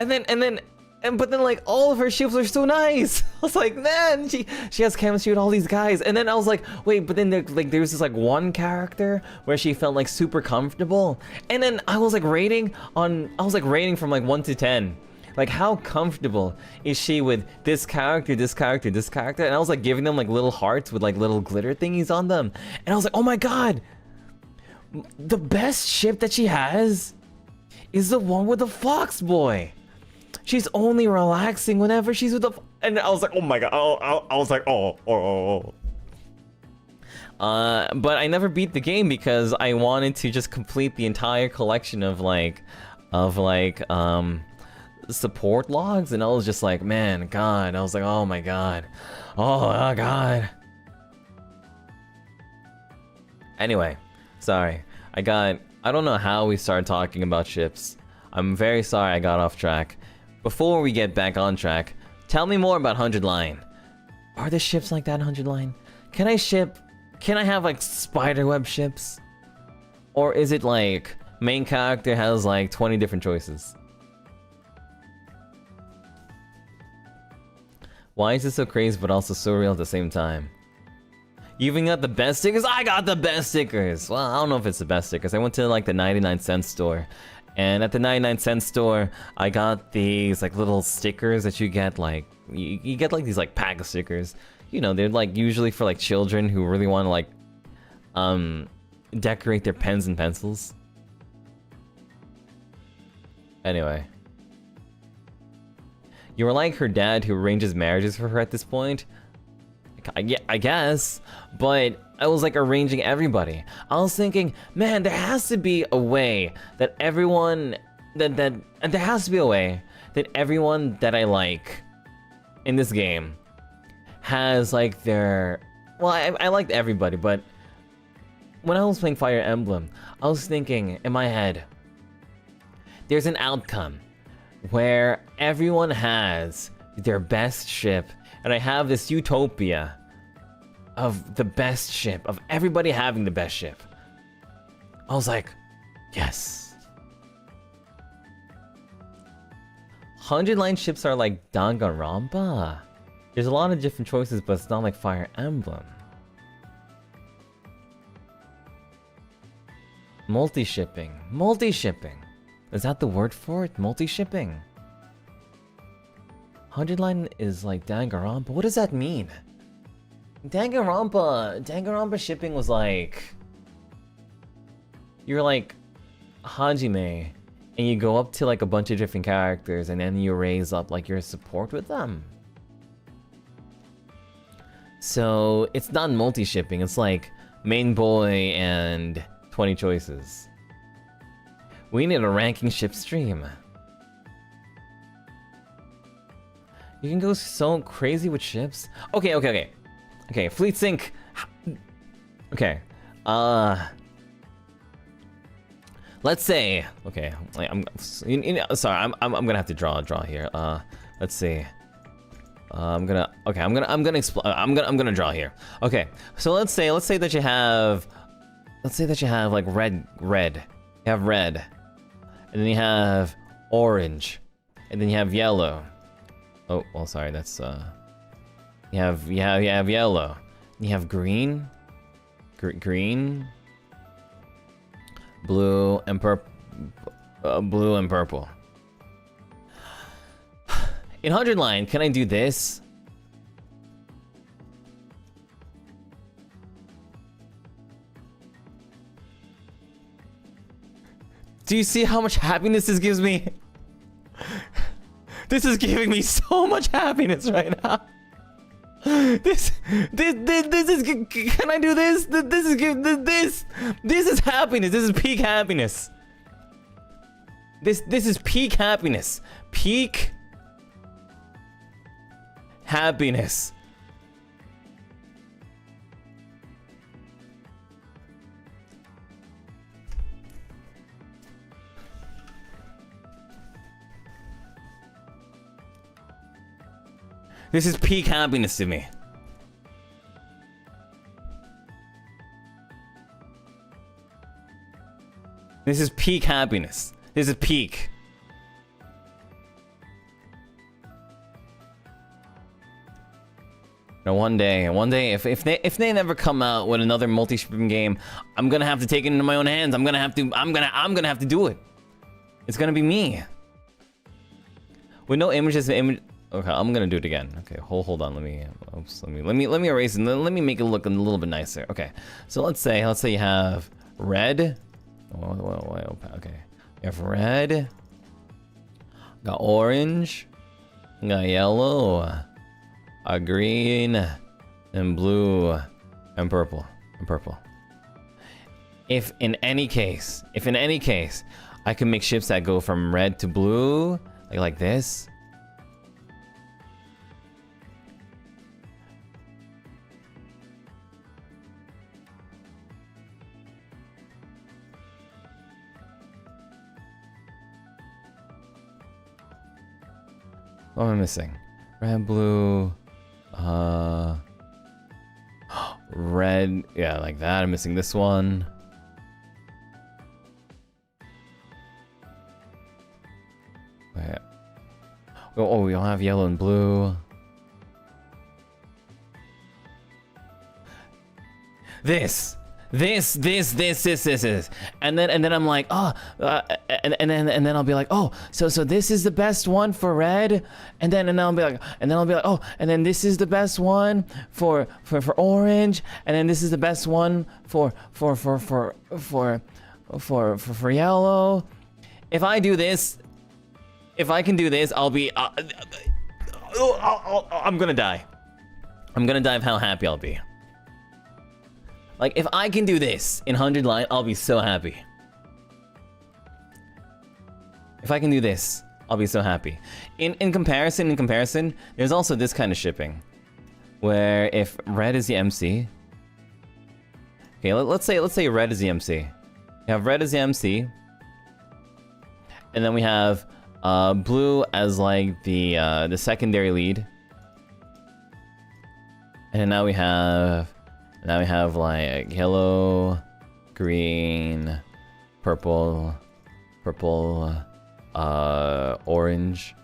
But then like all of her ships are so nice. I was like, man, she has chemistry with all these guys. And then I was like, wait, but then there's this like one character where she felt like super comfortable. And then I was like rating from like 1 to 10. Like, how comfortable is she with this character, this character, this character? And I was like giving them like little hearts with like little glitter thingies on them. And I was like, oh my god, the best ship that she has is the one with the fox boy. She's only relaxing whenever she's with the... And I was like, oh my god. I was like, oh. But I never beat the game because I wanted to just complete the entire collection of support logs, and I was just like, man, god. I was like, oh my god. Oh god. Anyway, sorry. I don't know how we started talking about ships. I'm very sorry I got off track. Before we get back on track, tell me more about 100 line. Are there ships like that in 100 line? Can I have like spiderweb ships? Or is it like main character has like 20 different choices? Why is it so crazy but also so real at the same time? You even got the best stickers? I got the best stickers! Well, I don't know if it's the best stickers. I went to like the 99-cent store. And at the 99-cent store, I got these like little stickers that you get like... You get like these like pack of stickers. You know, they're like usually for like children who really want to like... decorate their pens and pencils. Anyway. You were like her dad who arranges marriages for her at this point? I guess, but I was like arranging everybody. I was thinking, man, there has to be a way that everyone that everyone that I like in this game has like their... Well, I liked everybody, but when I was playing Fire Emblem, I was thinking in my head, there's an outcome where everyone has their best ship, and I have this utopia of the best ship, of everybody having the best ship. I was like, yes. 100-line ships are like Danganronpa. There's a lot of different choices, but it's not like Fire Emblem. Multi-shipping. Multi-shipping. Is that the word for it? Multi-shipping. 100-line is like Danganronpa. What does that mean? Danganronpa shipping was like... You're like Hajime, and you go up to like a bunch of different characters, and then you raise up like your support with them. So it's not multi-shipping, it's like main boy and 20 choices. We need a ranking ship stream. You can go so crazy with ships. Okay, Fleet Sync. Okay. Let's say, okay, sorry, I'm gonna have to draw here. Let's see. I'm gonna draw here. Okay, so let's say that you have like red. You have red, and then you have orange, and then you have yellow. Oh, well, sorry, that's you have yellow. You have green, green, blue and purple. In 100-line, can I do this? Do you see how much happiness this gives me? This is giving me so much happiness right now. This is, can I do this? This is happiness. This is peak happiness. This is peak happiness. Peak happiness. This is peak happiness to me. This is peak happiness. This is peak. Now one day, if they never come out with another multi-shipping game, I'm gonna have to take it into my own hands. I'm gonna have to do it. It's gonna be me. With no images, okay, I'm gonna do it again. Okay, hold on. Let me erase it. Let me make it look a little bit nicer. Okay, so let's say you have red. Okay, you have red. Got orange. Got yellow. Green, and blue, and purple. If in any case, I can make ships that go from red to blue, like this. What am I missing? Red, blue, red, yeah, like that. I'm missing this one. Wait. Oh, we don't have yellow and blue. This, and then I'm like, oh, and then I'll be like, oh, so this is the best one for red, and then I'll be like, oh, and then this is the best one for orange, and then this is the best one for yellow. If I do this, if I can do this, I'll be, I'm gonna die. I'm gonna die of how happy I'll be. Like, if I can do this in 100-line, I'll be so happy. If I can do this, I'll be so happy. In comparison, there's also this kind of shipping. Where if red is the MC, Okay, let's say red is the MC. We have red as the MC, and then we have blue as like the secondary lead, and then now we have like yellow, green, purple, orange,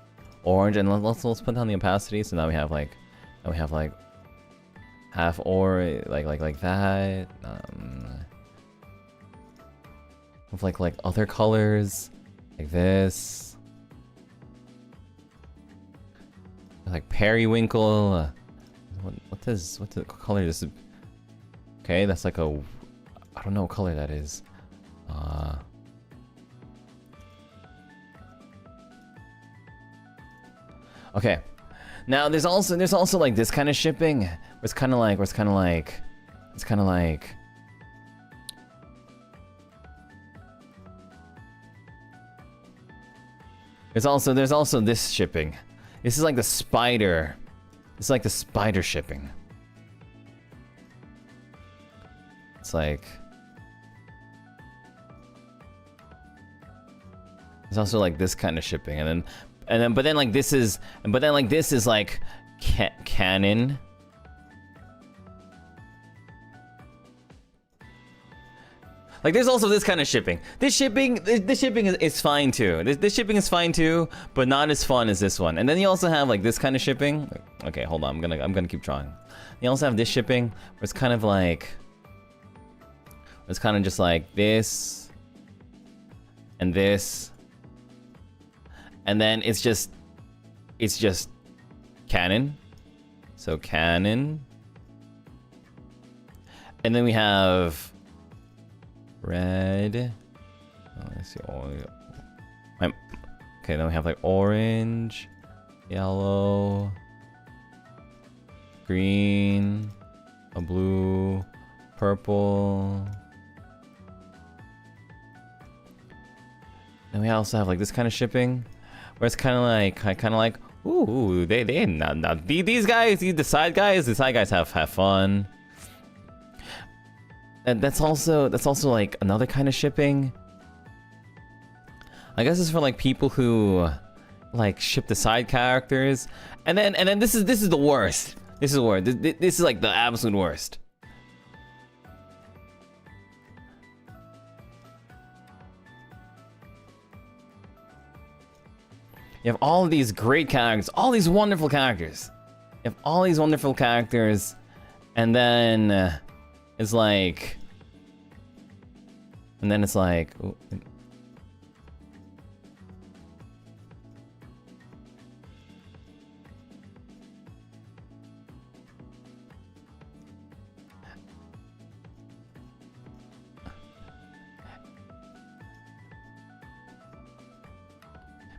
and let's put down the opacity. So now we have like half or like that. With like other colors, like this, like periwinkle. What the color is? Okay, that's like a, I don't know what color that is. Okay, now there's also like this kind of shipping where it's kind of like there's also this shipping. This is like the spider. It's like the spider shipping. It's like there's also like this kind of shipping, but then like this is like canon. Like there's also this kind of shipping. This shipping is fine too. This shipping is fine too, but not as fun as this one. And then you also have like this kind of shipping. Okay, hold on. I'm gonna keep drawing. You also have this shipping where it's kind of like, it's kind of just like this and this, and then it's just canon. So canon, and then we have red. Oh, let's see. Okay, then we have like orange, yellow, green, a blue, purple. Then we also have like this kind of shipping, where it's kind of like, ooh, these guys, the side guys have fun. And that's also like another kind of shipping. I guess it's for like people who like ship the side characters. And then this is the worst. This is the worst. This is like the absolute worst. You have all of these great characters, all these wonderful characters. You have all these wonderful characters, and then it's like, ooh.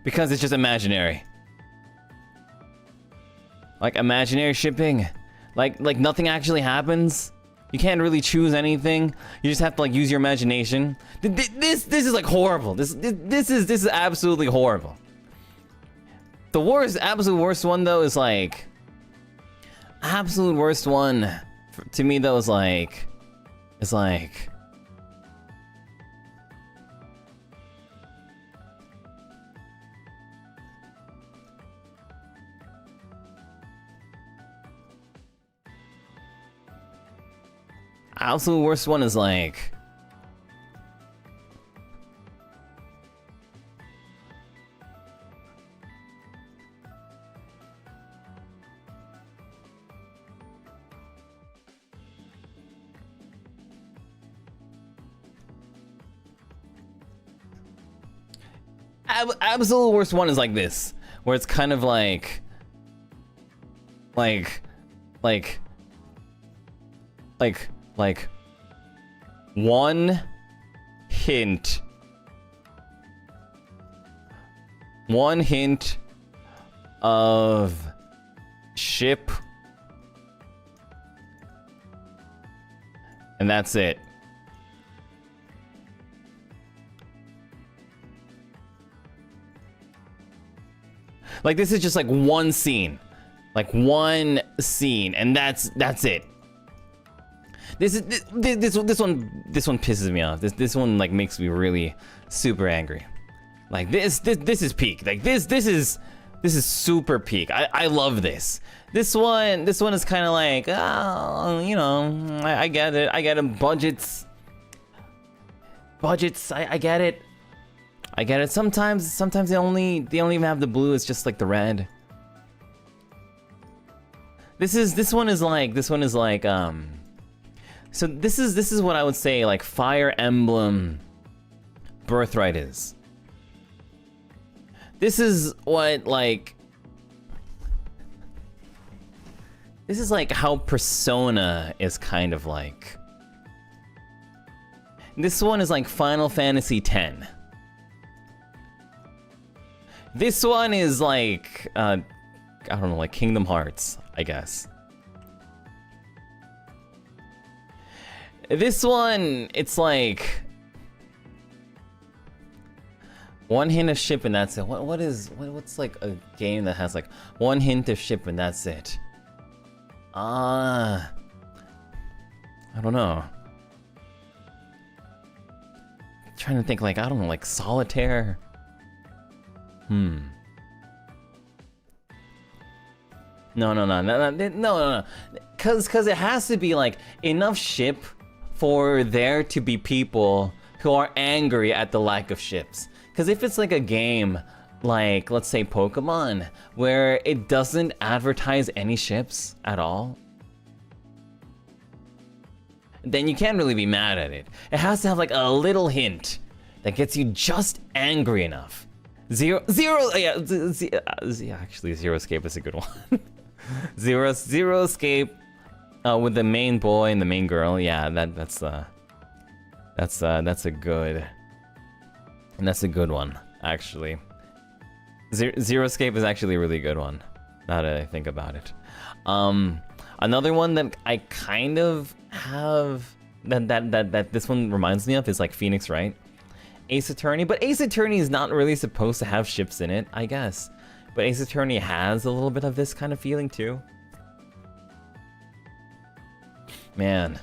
Because it's just imaginary. Like imaginary shipping. Like nothing actually happens. You can't really choose anything. You just have to like use your imagination. This is like horrible. This is absolutely horrible. The worst, absolute worst one though is like, absolute worst one to me though is like, absolute worst one is like, absolute worst one is like this, where it's kind of like one hint of ship, and that's it. Like this is just like one scene, and that's it. This one pisses me off. This one like makes me really super angry. Like this is peak. Like this is super peak. I love this. This one is kind of like, oh, you know, I get it. I get it. Budgets. I get it. I get it. Sometimes they only even have the blue. It's just like the red. This one is like so this is what I would say like Fire Emblem Birthright is. This is what like this is like how Persona is kind of like. This one is like Final Fantasy X. This one is like I don't know, like Kingdom Hearts, I guess. This one, it's like one hint of ship and that's it. What's like a game that has like one hint of ship and that's it? I don't know. I'm trying to think like, I don't know, like Solitaire. No. Cause it has to be like enough ship for there to be people who are angry at the lack of ships. Cause if it's like a game like, let's say Pokemon, where it doesn't advertise any ships at all, then you can't really be mad at it. It has to have like a little hint that gets you just angry enough. Zero Escape is a good one. Zero Escape with the main boy and the main girl. Yeah, that's a good one actually. Zero Escape is actually a really good one. Now that I think about it. Another one that I kind of have that this one reminds me of is like Phoenix Wright. Ace Attorney, but Ace Attorney is not really supposed to have ships in it, I guess. But Ace Attorney has a little bit of this kind of feeling too. Man.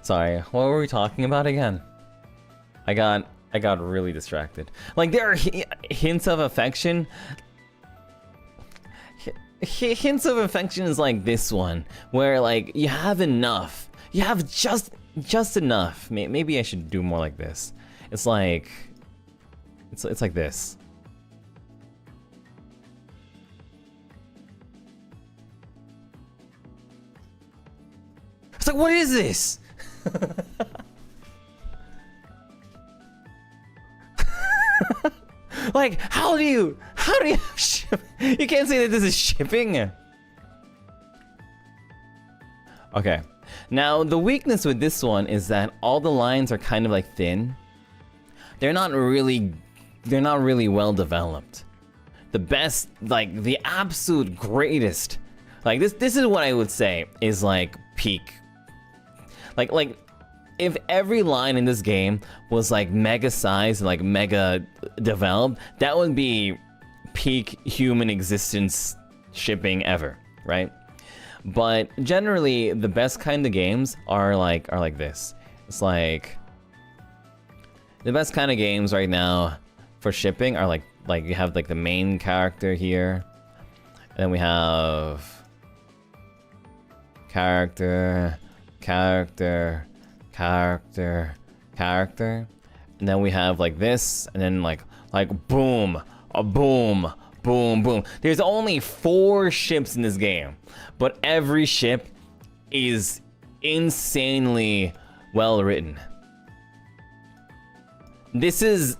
Sorry, what were we talking about again? I got really distracted. Like there are hints of affection. Hints of affection is like this one, where like you have enough. You have just enough. Maybe I should do more like this. It's like it's like this. It's like, what is this? Like, how do you ship? You can't say that this is shipping. Okay. Now, the weakness with this one is that all the lines are kind of like thin. They're not really well developed. The best, like the absolute greatest, like this is what I would say is like peak. Like if every line in this game was like mega sized and like mega developed, that would be peak human existence shipping ever, right? But generally, the best kind of games are like this. It's like the best kind of games right now for shipping are like you have like the main character here, and then we have character, and then we have like this, and then like boom, a boom, boom, boom. There's only 4 ships in this game, but every ship is insanely well written. This is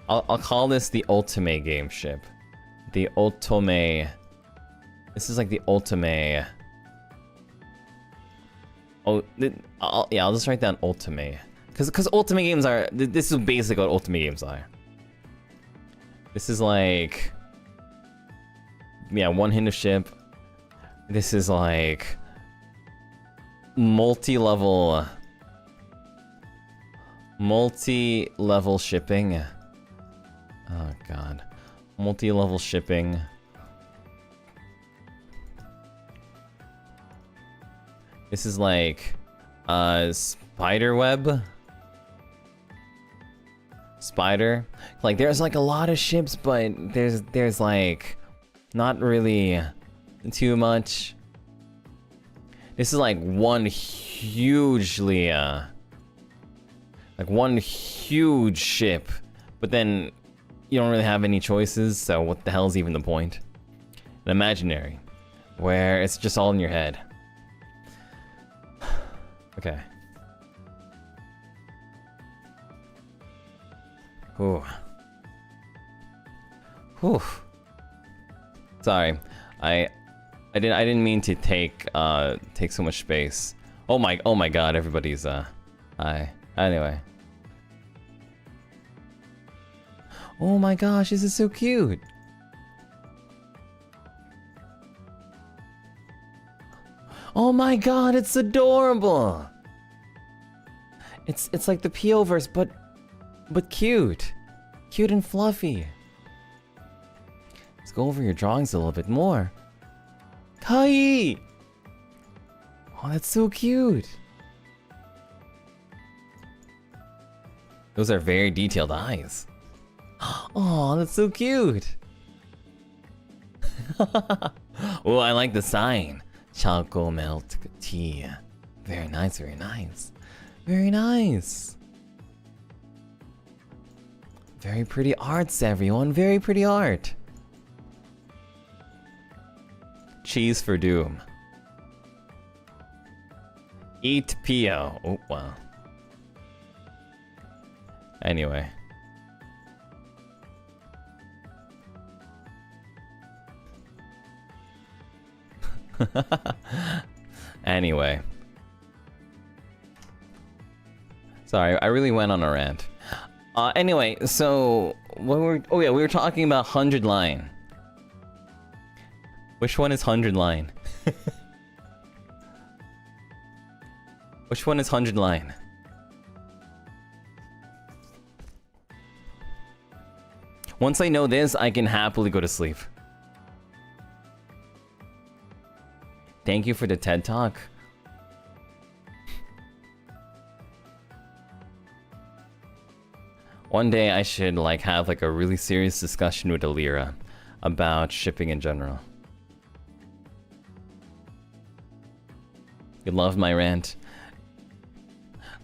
I'll call this the ultimate game ship. The ultimate. This is like the ultimate. Oh, I'll just write down ultimate. Because ultimate games are, this is basically what ultimate games are. This is like, yeah, one hint of ship. This is like multi-level Multi-level shipping. Oh god. Multi-level shipping. This is like spider web. Spider. Like there's like a lot of ships, but there's like not really too much. This is like one hugely like one huge ship, but then you don't really have any choices, so what the hell is even the point? An imaginary, where it's just all in your head. Okay. Whew. Whew. Sorry, I didn't mean to take so much space. Oh my god, everybody's hi. Anyway. Oh my gosh, this is so cute. Oh my god, it's adorable. It's like the PO-verse, but cute. Cute and fluffy. Let's go over your drawings a little bit more. Kai! Oh, that's so cute. Those are very detailed eyes. Oh, that's so cute. Oh, I like the sign. Choco milk tea. Very nice, very nice. Very nice. Very pretty arts, everyone. Very pretty art. Cheese for doom. Eat Pio. Oh, wow. Anyway. Anyway. Sorry, I really went on a rant. Anyway, so what we were talking about 100 line. Which one is 100 line? Which one is 100 line? Once I know this, I can happily go to sleep. Thank you for the TED Talk. One day I should like have like a really serious discussion with Alira about shipping in general. You love my rant?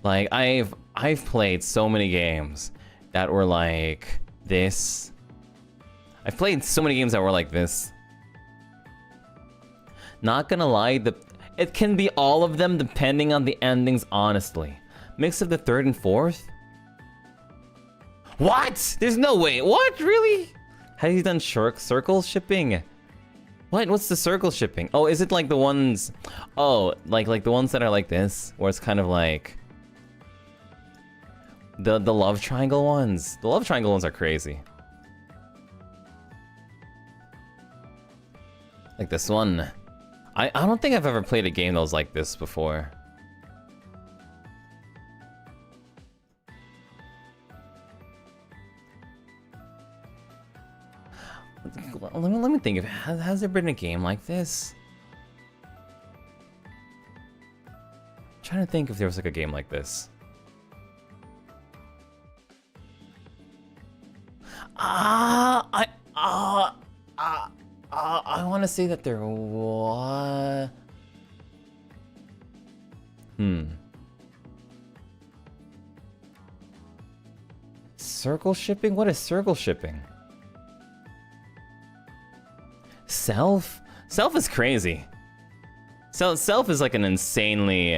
Like I've played so many games that were like this. I've played so many games that were like this. Not gonna lie, it can be all of them depending on the endings, honestly. Mix of the third and fourth? What? There's no way. What? Really? Have you done circle shipping? What? What's the circle shipping? Oh, is it like the ones... Oh, like the ones that are like this? Where it's kind of like... The love triangle ones. The love triangle ones are crazy. Like this one. I don't think I've ever played a game that was like this before. Let me think. Has there been a game like this? I'm trying to think if there was like a game like this. I want to say that there was... Circle shipping? What is circle shipping? Self? Self is crazy. Self is like an insanely...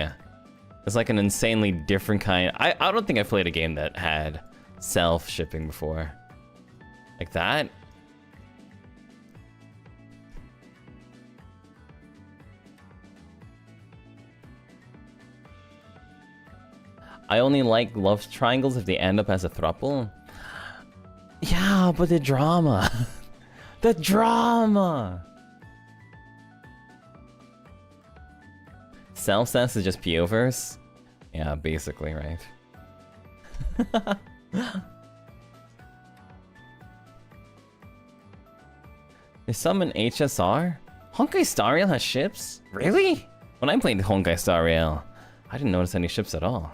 It's like an insanely different kind... I don't think I've played a game that had self shipping before. Like that? I only like love triangles if they end up as a throuple. Yeah, but the drama. The drama! Self-sense is just PO-verse? Yeah, basically, right? Is some in HSR? Honkai Star Rail has ships? Really? When I played Honkai Star Rail, I didn't notice any ships at all.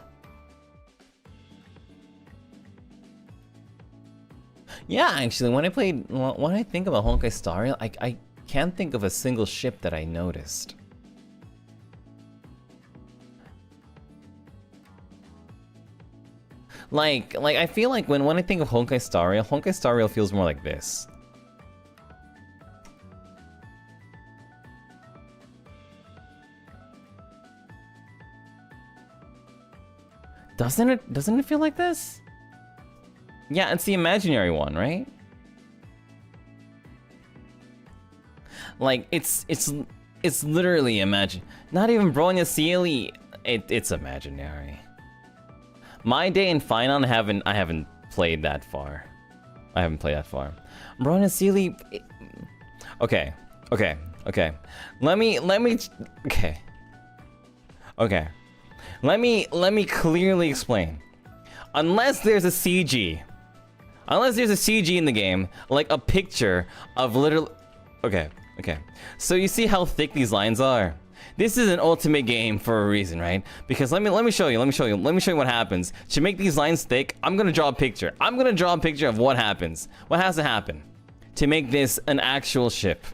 Yeah, actually, when I think about Honkai Star Rail, I can't think of a single ship that I noticed. Like I feel like when I think of Honkai Star Rail feels more like this. Doesn't it feel like this? Yeah, it's the imaginary one, right? Like it's literally not even Bronya Sealy. It's imaginary. My Day in Final, I haven't played that far. Bronya Sealy. Okay. Let me clearly explain. Unless there's a CG in the game, like a picture of literal. Okay. So you see how thick these lines are? This is an ultimate game for a reason, right? Because let me show you what happens. To make these lines thick, I'm gonna draw a picture. Of what happens. What has to happen to make this an actual ship.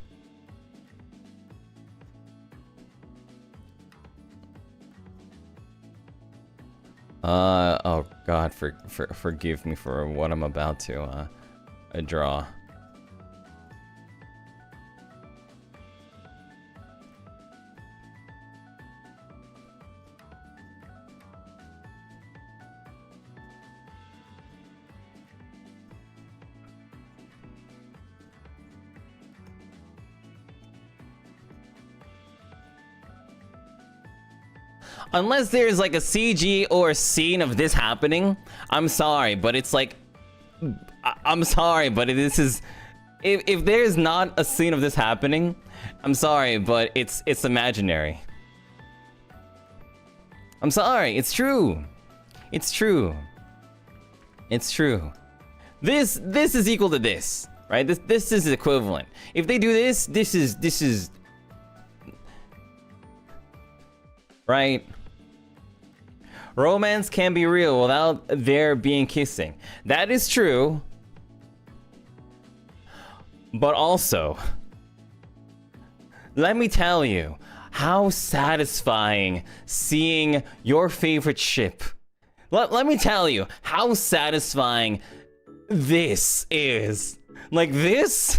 Oh God, forgive me for what I'm about to draw. Unless there's like a CG or a scene of this happening, I'm sorry, but it's like, I'm sorry, but this is, if there's not a scene of this happening, I'm sorry, but it's imaginary. I'm sorry, it's true. This is equal to this, right? This is equivalent. If they do this is right? Romance can be real without there being kissing. That is true. But also, let me tell you how satisfying seeing your favorite ship. Let me tell you how satisfying this is. Like this.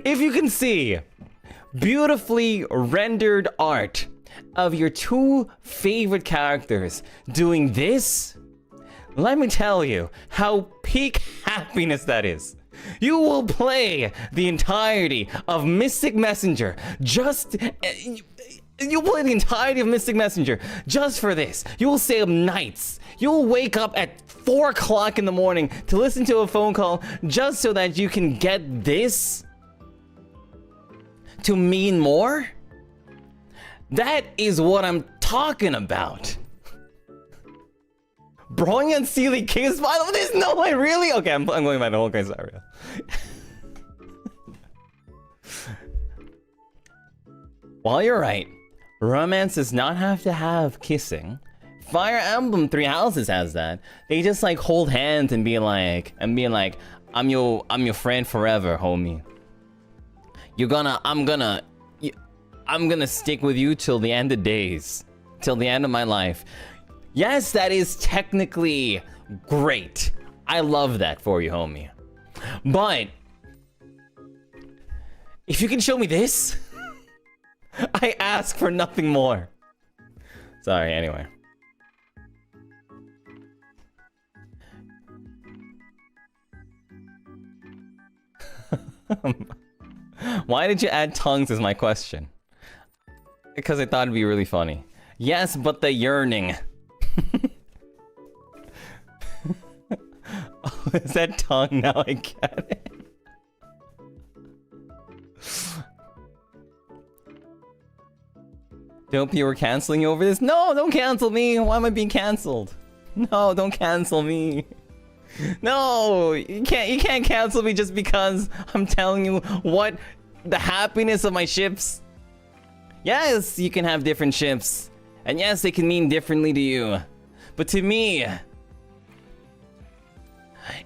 If you can see beautifully rendered art of your two favorite characters doing this, let me tell you how peak happiness that is. You will play the entirety of Mystic Messenger just for this. You will stay up nights. You will wake up at 4 o'clock in the morning to listen to a phone call just so that you can get this to mean more? That is what I'm talking about. Bronya and Sealy kiss final? There's no way, really? Okay, I'm going by the whole guy's area. While you're right, romance does not have to have kissing. Fire Emblem Three Houses has that. They just like hold hands and be like, I'm your friend forever, homie. I'm gonna stick with you till the end of days. Till the end of my life. Yes, that is technically great. I love that for you, homie. But if you can show me this, I ask for nothing more. Sorry, anyway. Why did you add tongues is my question. Because I thought it'd be really funny. Yes, but the yearning. Oh, is that tongue? Now I get it. Doppio, we're canceling you over this. No, don't cancel me. Why am I being canceled? No, don't cancel me. No, you can't cancel me just because I'm telling you what the happiness of my ships. Yes, you can have different ships. And yes, they can mean differently to you. But to me,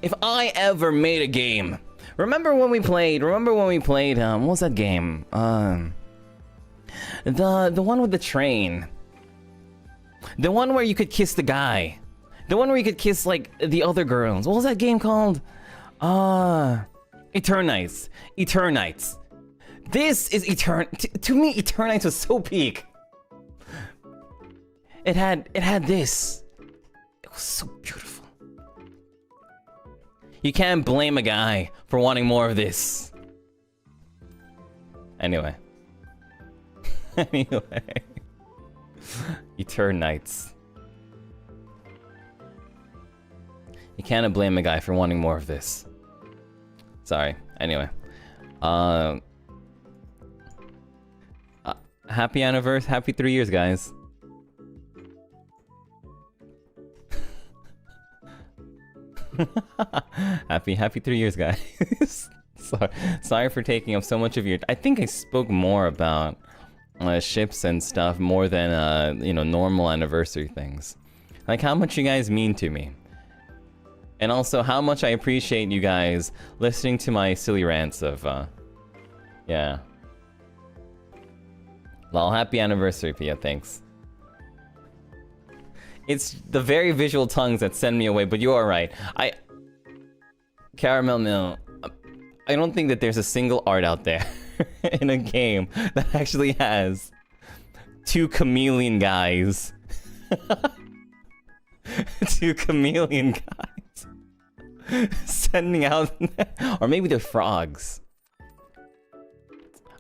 if I ever made a game, remember when we played, what was that game? The one with the train. The one where you could kiss the guy. The one where you could kiss, like, the other girls. What was that game called? Eternites. Eternites. This is to me, Eternites was so peak. It had this. It was so beautiful. You can't blame a guy for wanting more of this. Anyway. Anyway. Eternites. You can't blame a guy for wanting more of this. Sorry. Anyway. Happy anniversary. Happy 3 years, guys. happy 3 years, guys. Sorry for taking up so much of your... I think I spoke more about ships and stuff more than, you know, normal anniversary things. Like how much you guys mean to me. And also how much I appreciate you guys listening to my silly rants of, yeah. Well, happy anniversary, Pia, thanks. It's the very visual tongues that send me away, but you are right. Caramel Mill, I don't think that there's a single art out there in a game that actually has 2 chameleon guys. 2 chameleon guys. Sending out... or maybe they're frogs.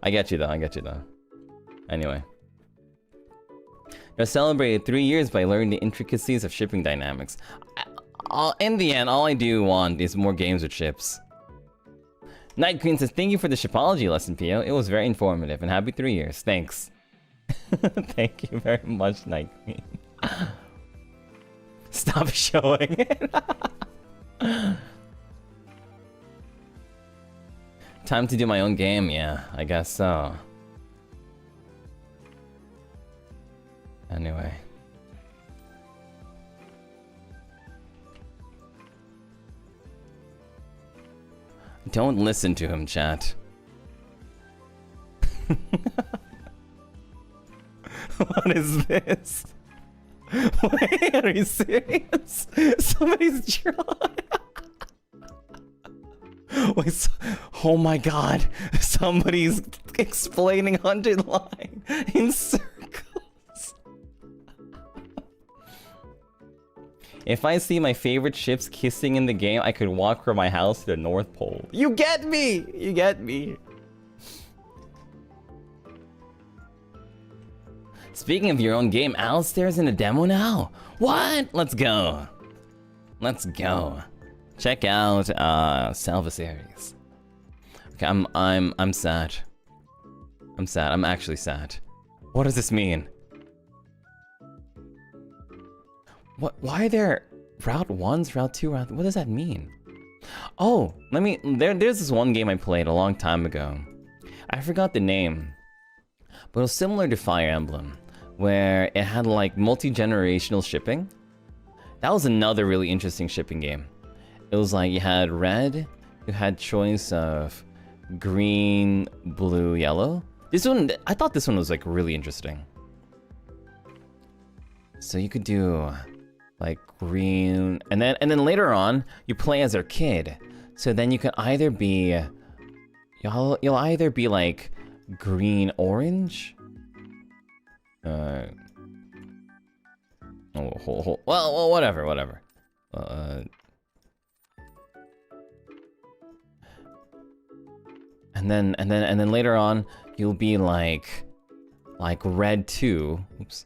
I get you though. Anyway. I celebrated 3 years by learning the intricacies of shipping dynamics. In the end, all I do want is more games with ships. Night Queen says, thank you for the shipology lesson, Pio. It was very informative, and happy 3 years. Thanks. Thank you very much, Night Queen. Stop showing it. Time to do my own game, yeah, I guess so. Anyway. Don't listen to him, chat. What is this? Wait, are you serious? Somebody's drawing. Wait, oh my god. Somebody's explaining 100 line in circles. If I see my favorite ships kissing in the game, I could walk from my house to the North Pole. You get me! You get me. Speaking of your own game, Alistair's in a demo now? What? Let's go. Let's go. Check out Salva series. Okay, I'm sad. I'm sad. I'm actually sad. What does this mean? What? Why are there Route 1s, Route 2, Route... What does that mean? Oh, there's this one game I played a long time ago. I forgot the name. But it was similar to Fire Emblem, where it had like multi-generational shipping. That was another really interesting shipping game. It was like you had red, you had choice of green, blue, yellow. This one, I thought this one was like really interesting. So you could do like green, and then later on you play as their kid. So then you can either be, you'll either be like green, orange. Well, whatever. And then later on you'll be like red 2. Oops.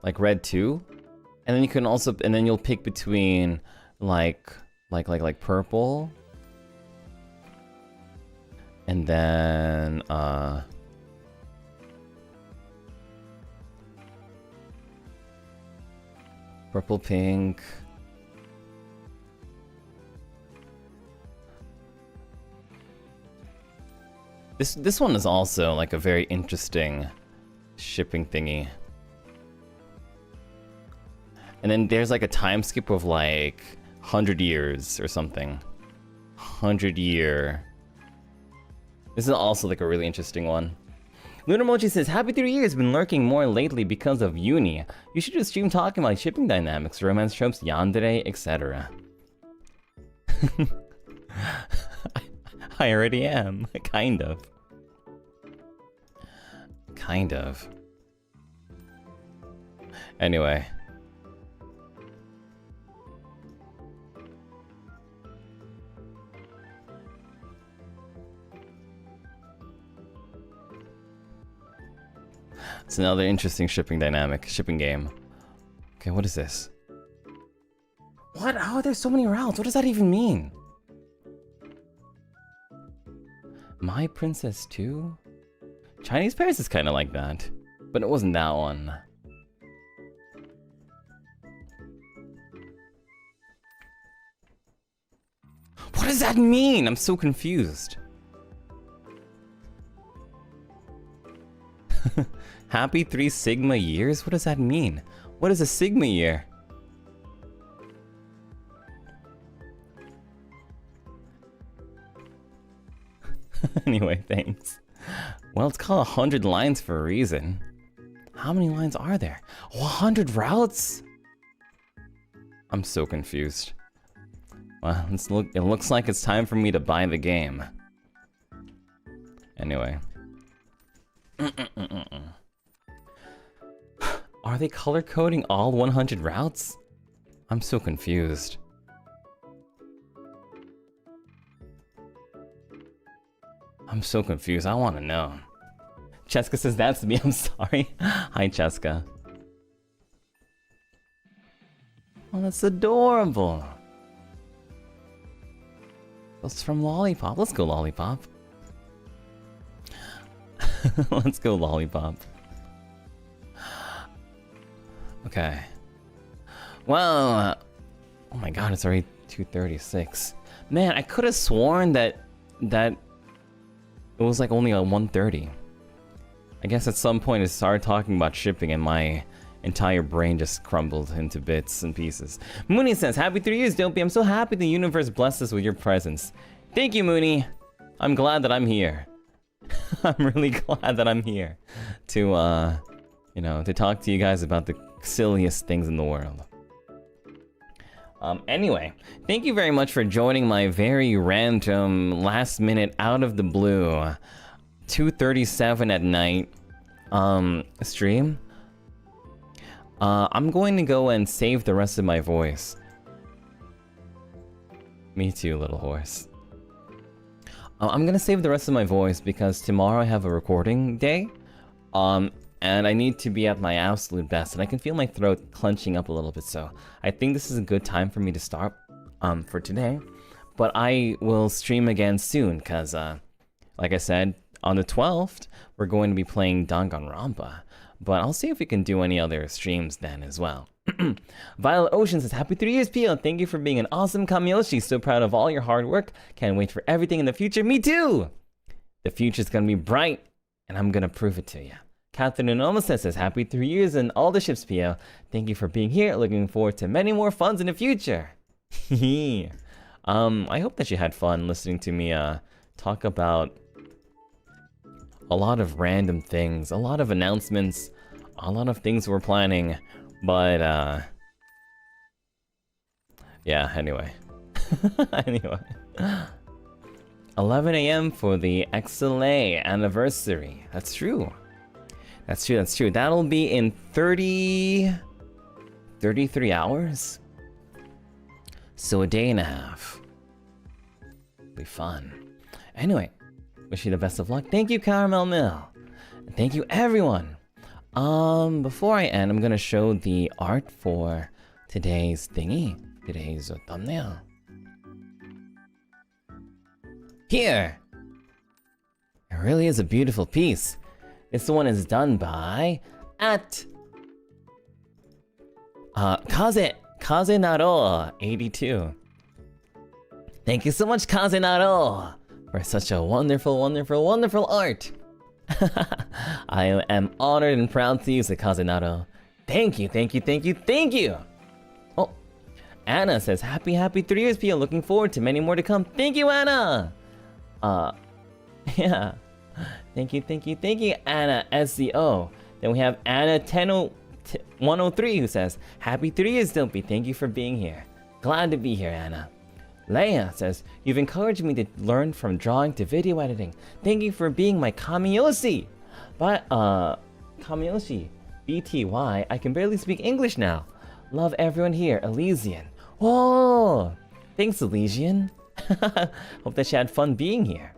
Like red 2, and then you can also, and then you'll pick between like purple And then, purple, pink. This one is also like a very interesting shipping thingy. And then there's like a time skip of like 100 years or something. 100-year. This is also like a really interesting one. Lunar Mochi says, happy 3 years, been lurking more lately because of uni. You should just stream talking about shipping dynamics, romance tropes, yandere, etc. I already am. Kind of. Kind of. Anyway. It's another interesting shipping dynamic, shipping game. Okay, what is this? What? How are there so many routes? What does that even mean? My Princess 2? Chinese Paris is kind of like that, but it wasn't that one. What does that mean? I'm so confused. Happy 3 Sigma years? What does that mean? What is a Sigma year? Anyway, thanks. Well, it's called 100 lines for a reason. How many lines are there? 100 routes? I'm so confused. Well, it looks like it's time for me to buy the game. Anyway. Are they color coding all 100 routes? I'm so confused. I'm so confused. I want to know. Cheska says that's me. I'm sorry. Hi, Cheska. Oh, that's adorable. That's from Lollipop. Let's go, Lollipop. Let's go, Lollipop. Okay. Well, oh my god, it's already 2:36. Man, I could have sworn that it was like only at 1:30. I guess at some point it started talking about shipping and my entire brain just crumbled into bits and pieces. Mooney says, happy 3 years, Dopey. I'm so happy the universe blessed us with your presence. Thank you, Mooney. I'm glad that I'm here. I'm really glad that I'm here to, you know, to talk to you guys about the silliest things in the world. Anyway, thank you very much for joining my very random, last minute, out of the blue, 2:37 at night, stream. I'm going to go and save the rest of my voice. Me too, little horse. I'm gonna save the rest of my voice because tomorrow I have a recording day. And I need to be at my absolute best, and I can feel my throat clenching up a little bit, so I think this is a good time for me to start for today. But I will stream again soon, because, like I said, on the 12th, we're going to be playing Danganronpa. But I'll see if we can do any other streams then as well. Violet Ocean says, happy 3 years, Pio. Thank you for being an awesome Kamiyoshi. So proud of all your hard work. Can't wait for everything in the future. Me too! The future's gonna be bright, and I'm gonna prove it to you. Catherine Onoma says, happy 3 years and all the ships, Pio. Thank you for being here. Looking forward to many more funs in the future. I hope that you had fun listening to me talk about a lot of random things, a lot of announcements, a lot of things we're planning, but yeah, anyway. Anyway. 11 a.m. for the XLA anniversary. That's true. That's true, that's true. That'll be in 33 hours? So a day and a half. Be fun. Anyway, wish you the best of luck. Thank you, Caramel Mill. And thank you, everyone. Before I end, I'm gonna show the art for today's thingy. Today's thumbnail. Here! really is a beautiful piece. This one is done by at Kazenaro 82. Thank you so much, Kazenaro, for such a wonderful, wonderful, wonderful art. I am honored and proud to use it, Kazenaro. Thank you, thank you, thank you, thank you. Oh, Anna says, happy 3 years, Pia. Looking forward to many more to come. Thank you, Anna. Yeah. Thank you, Anna SCO. Then we have Anna 103 who says, happy 3 years, Doppy. Thank you for being here. Glad to be here, Anna. Leia says, you've encouraged me to learn from drawing to video editing. Thank you for being my Kamiyoshi. But, Kamiyoshi, BTY, I can barely speak English now. Love everyone here, Elysian. Oh, thanks, Elysian. Hope that you had fun being here.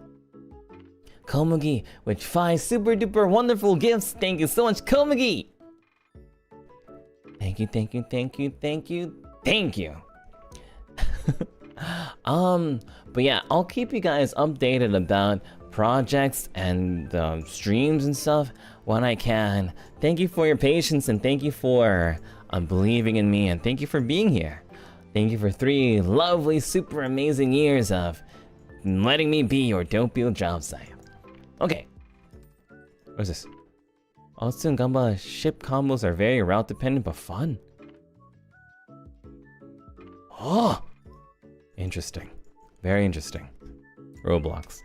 Komugi with 5 super duper wonderful gifts. Thank you so much, Komugi. Thank you, thank you, thank you, thank you, thank you. But yeah, I'll keep you guys updated about projects and streams and stuff when I can. Thank you for your patience and thank you for believing in me and thank you for being here. Thank you for 3 lovely, super amazing years of letting me be your Doppio Dropscythe. Okay. What is this? Otsu and Gamba ship combos are very route dependent but fun. Oh! Interesting. Very interesting. Roblox.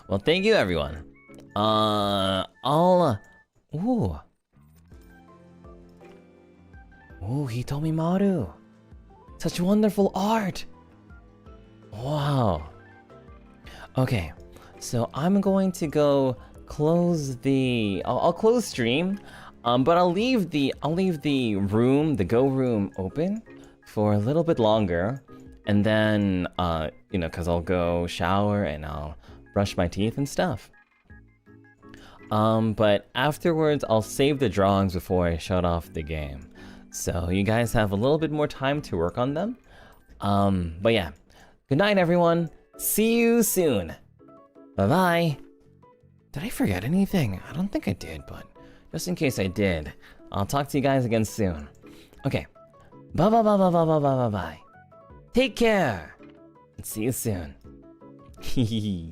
Well, thank you, everyone. Ooh. Ooh, Hitomi Maru. Such wonderful art. Wow. Okay, so I'm going to go close the. I'll close stream, but I'll leave the room, the go room, open for a little bit longer, and then you know, cause I'll go shower and I'll brush my teeth and stuff. But afterwards, I'll save the drawings before I shut off the game, so you guys have a little bit more time to work on them. But yeah, good night, everyone. See you soon. Bye-bye. Did I forget anything? I don't think I did, but just in case I did, I'll talk to you guys again soon. Okay. Bye-bye. Take care. And see you soon. Hehehe.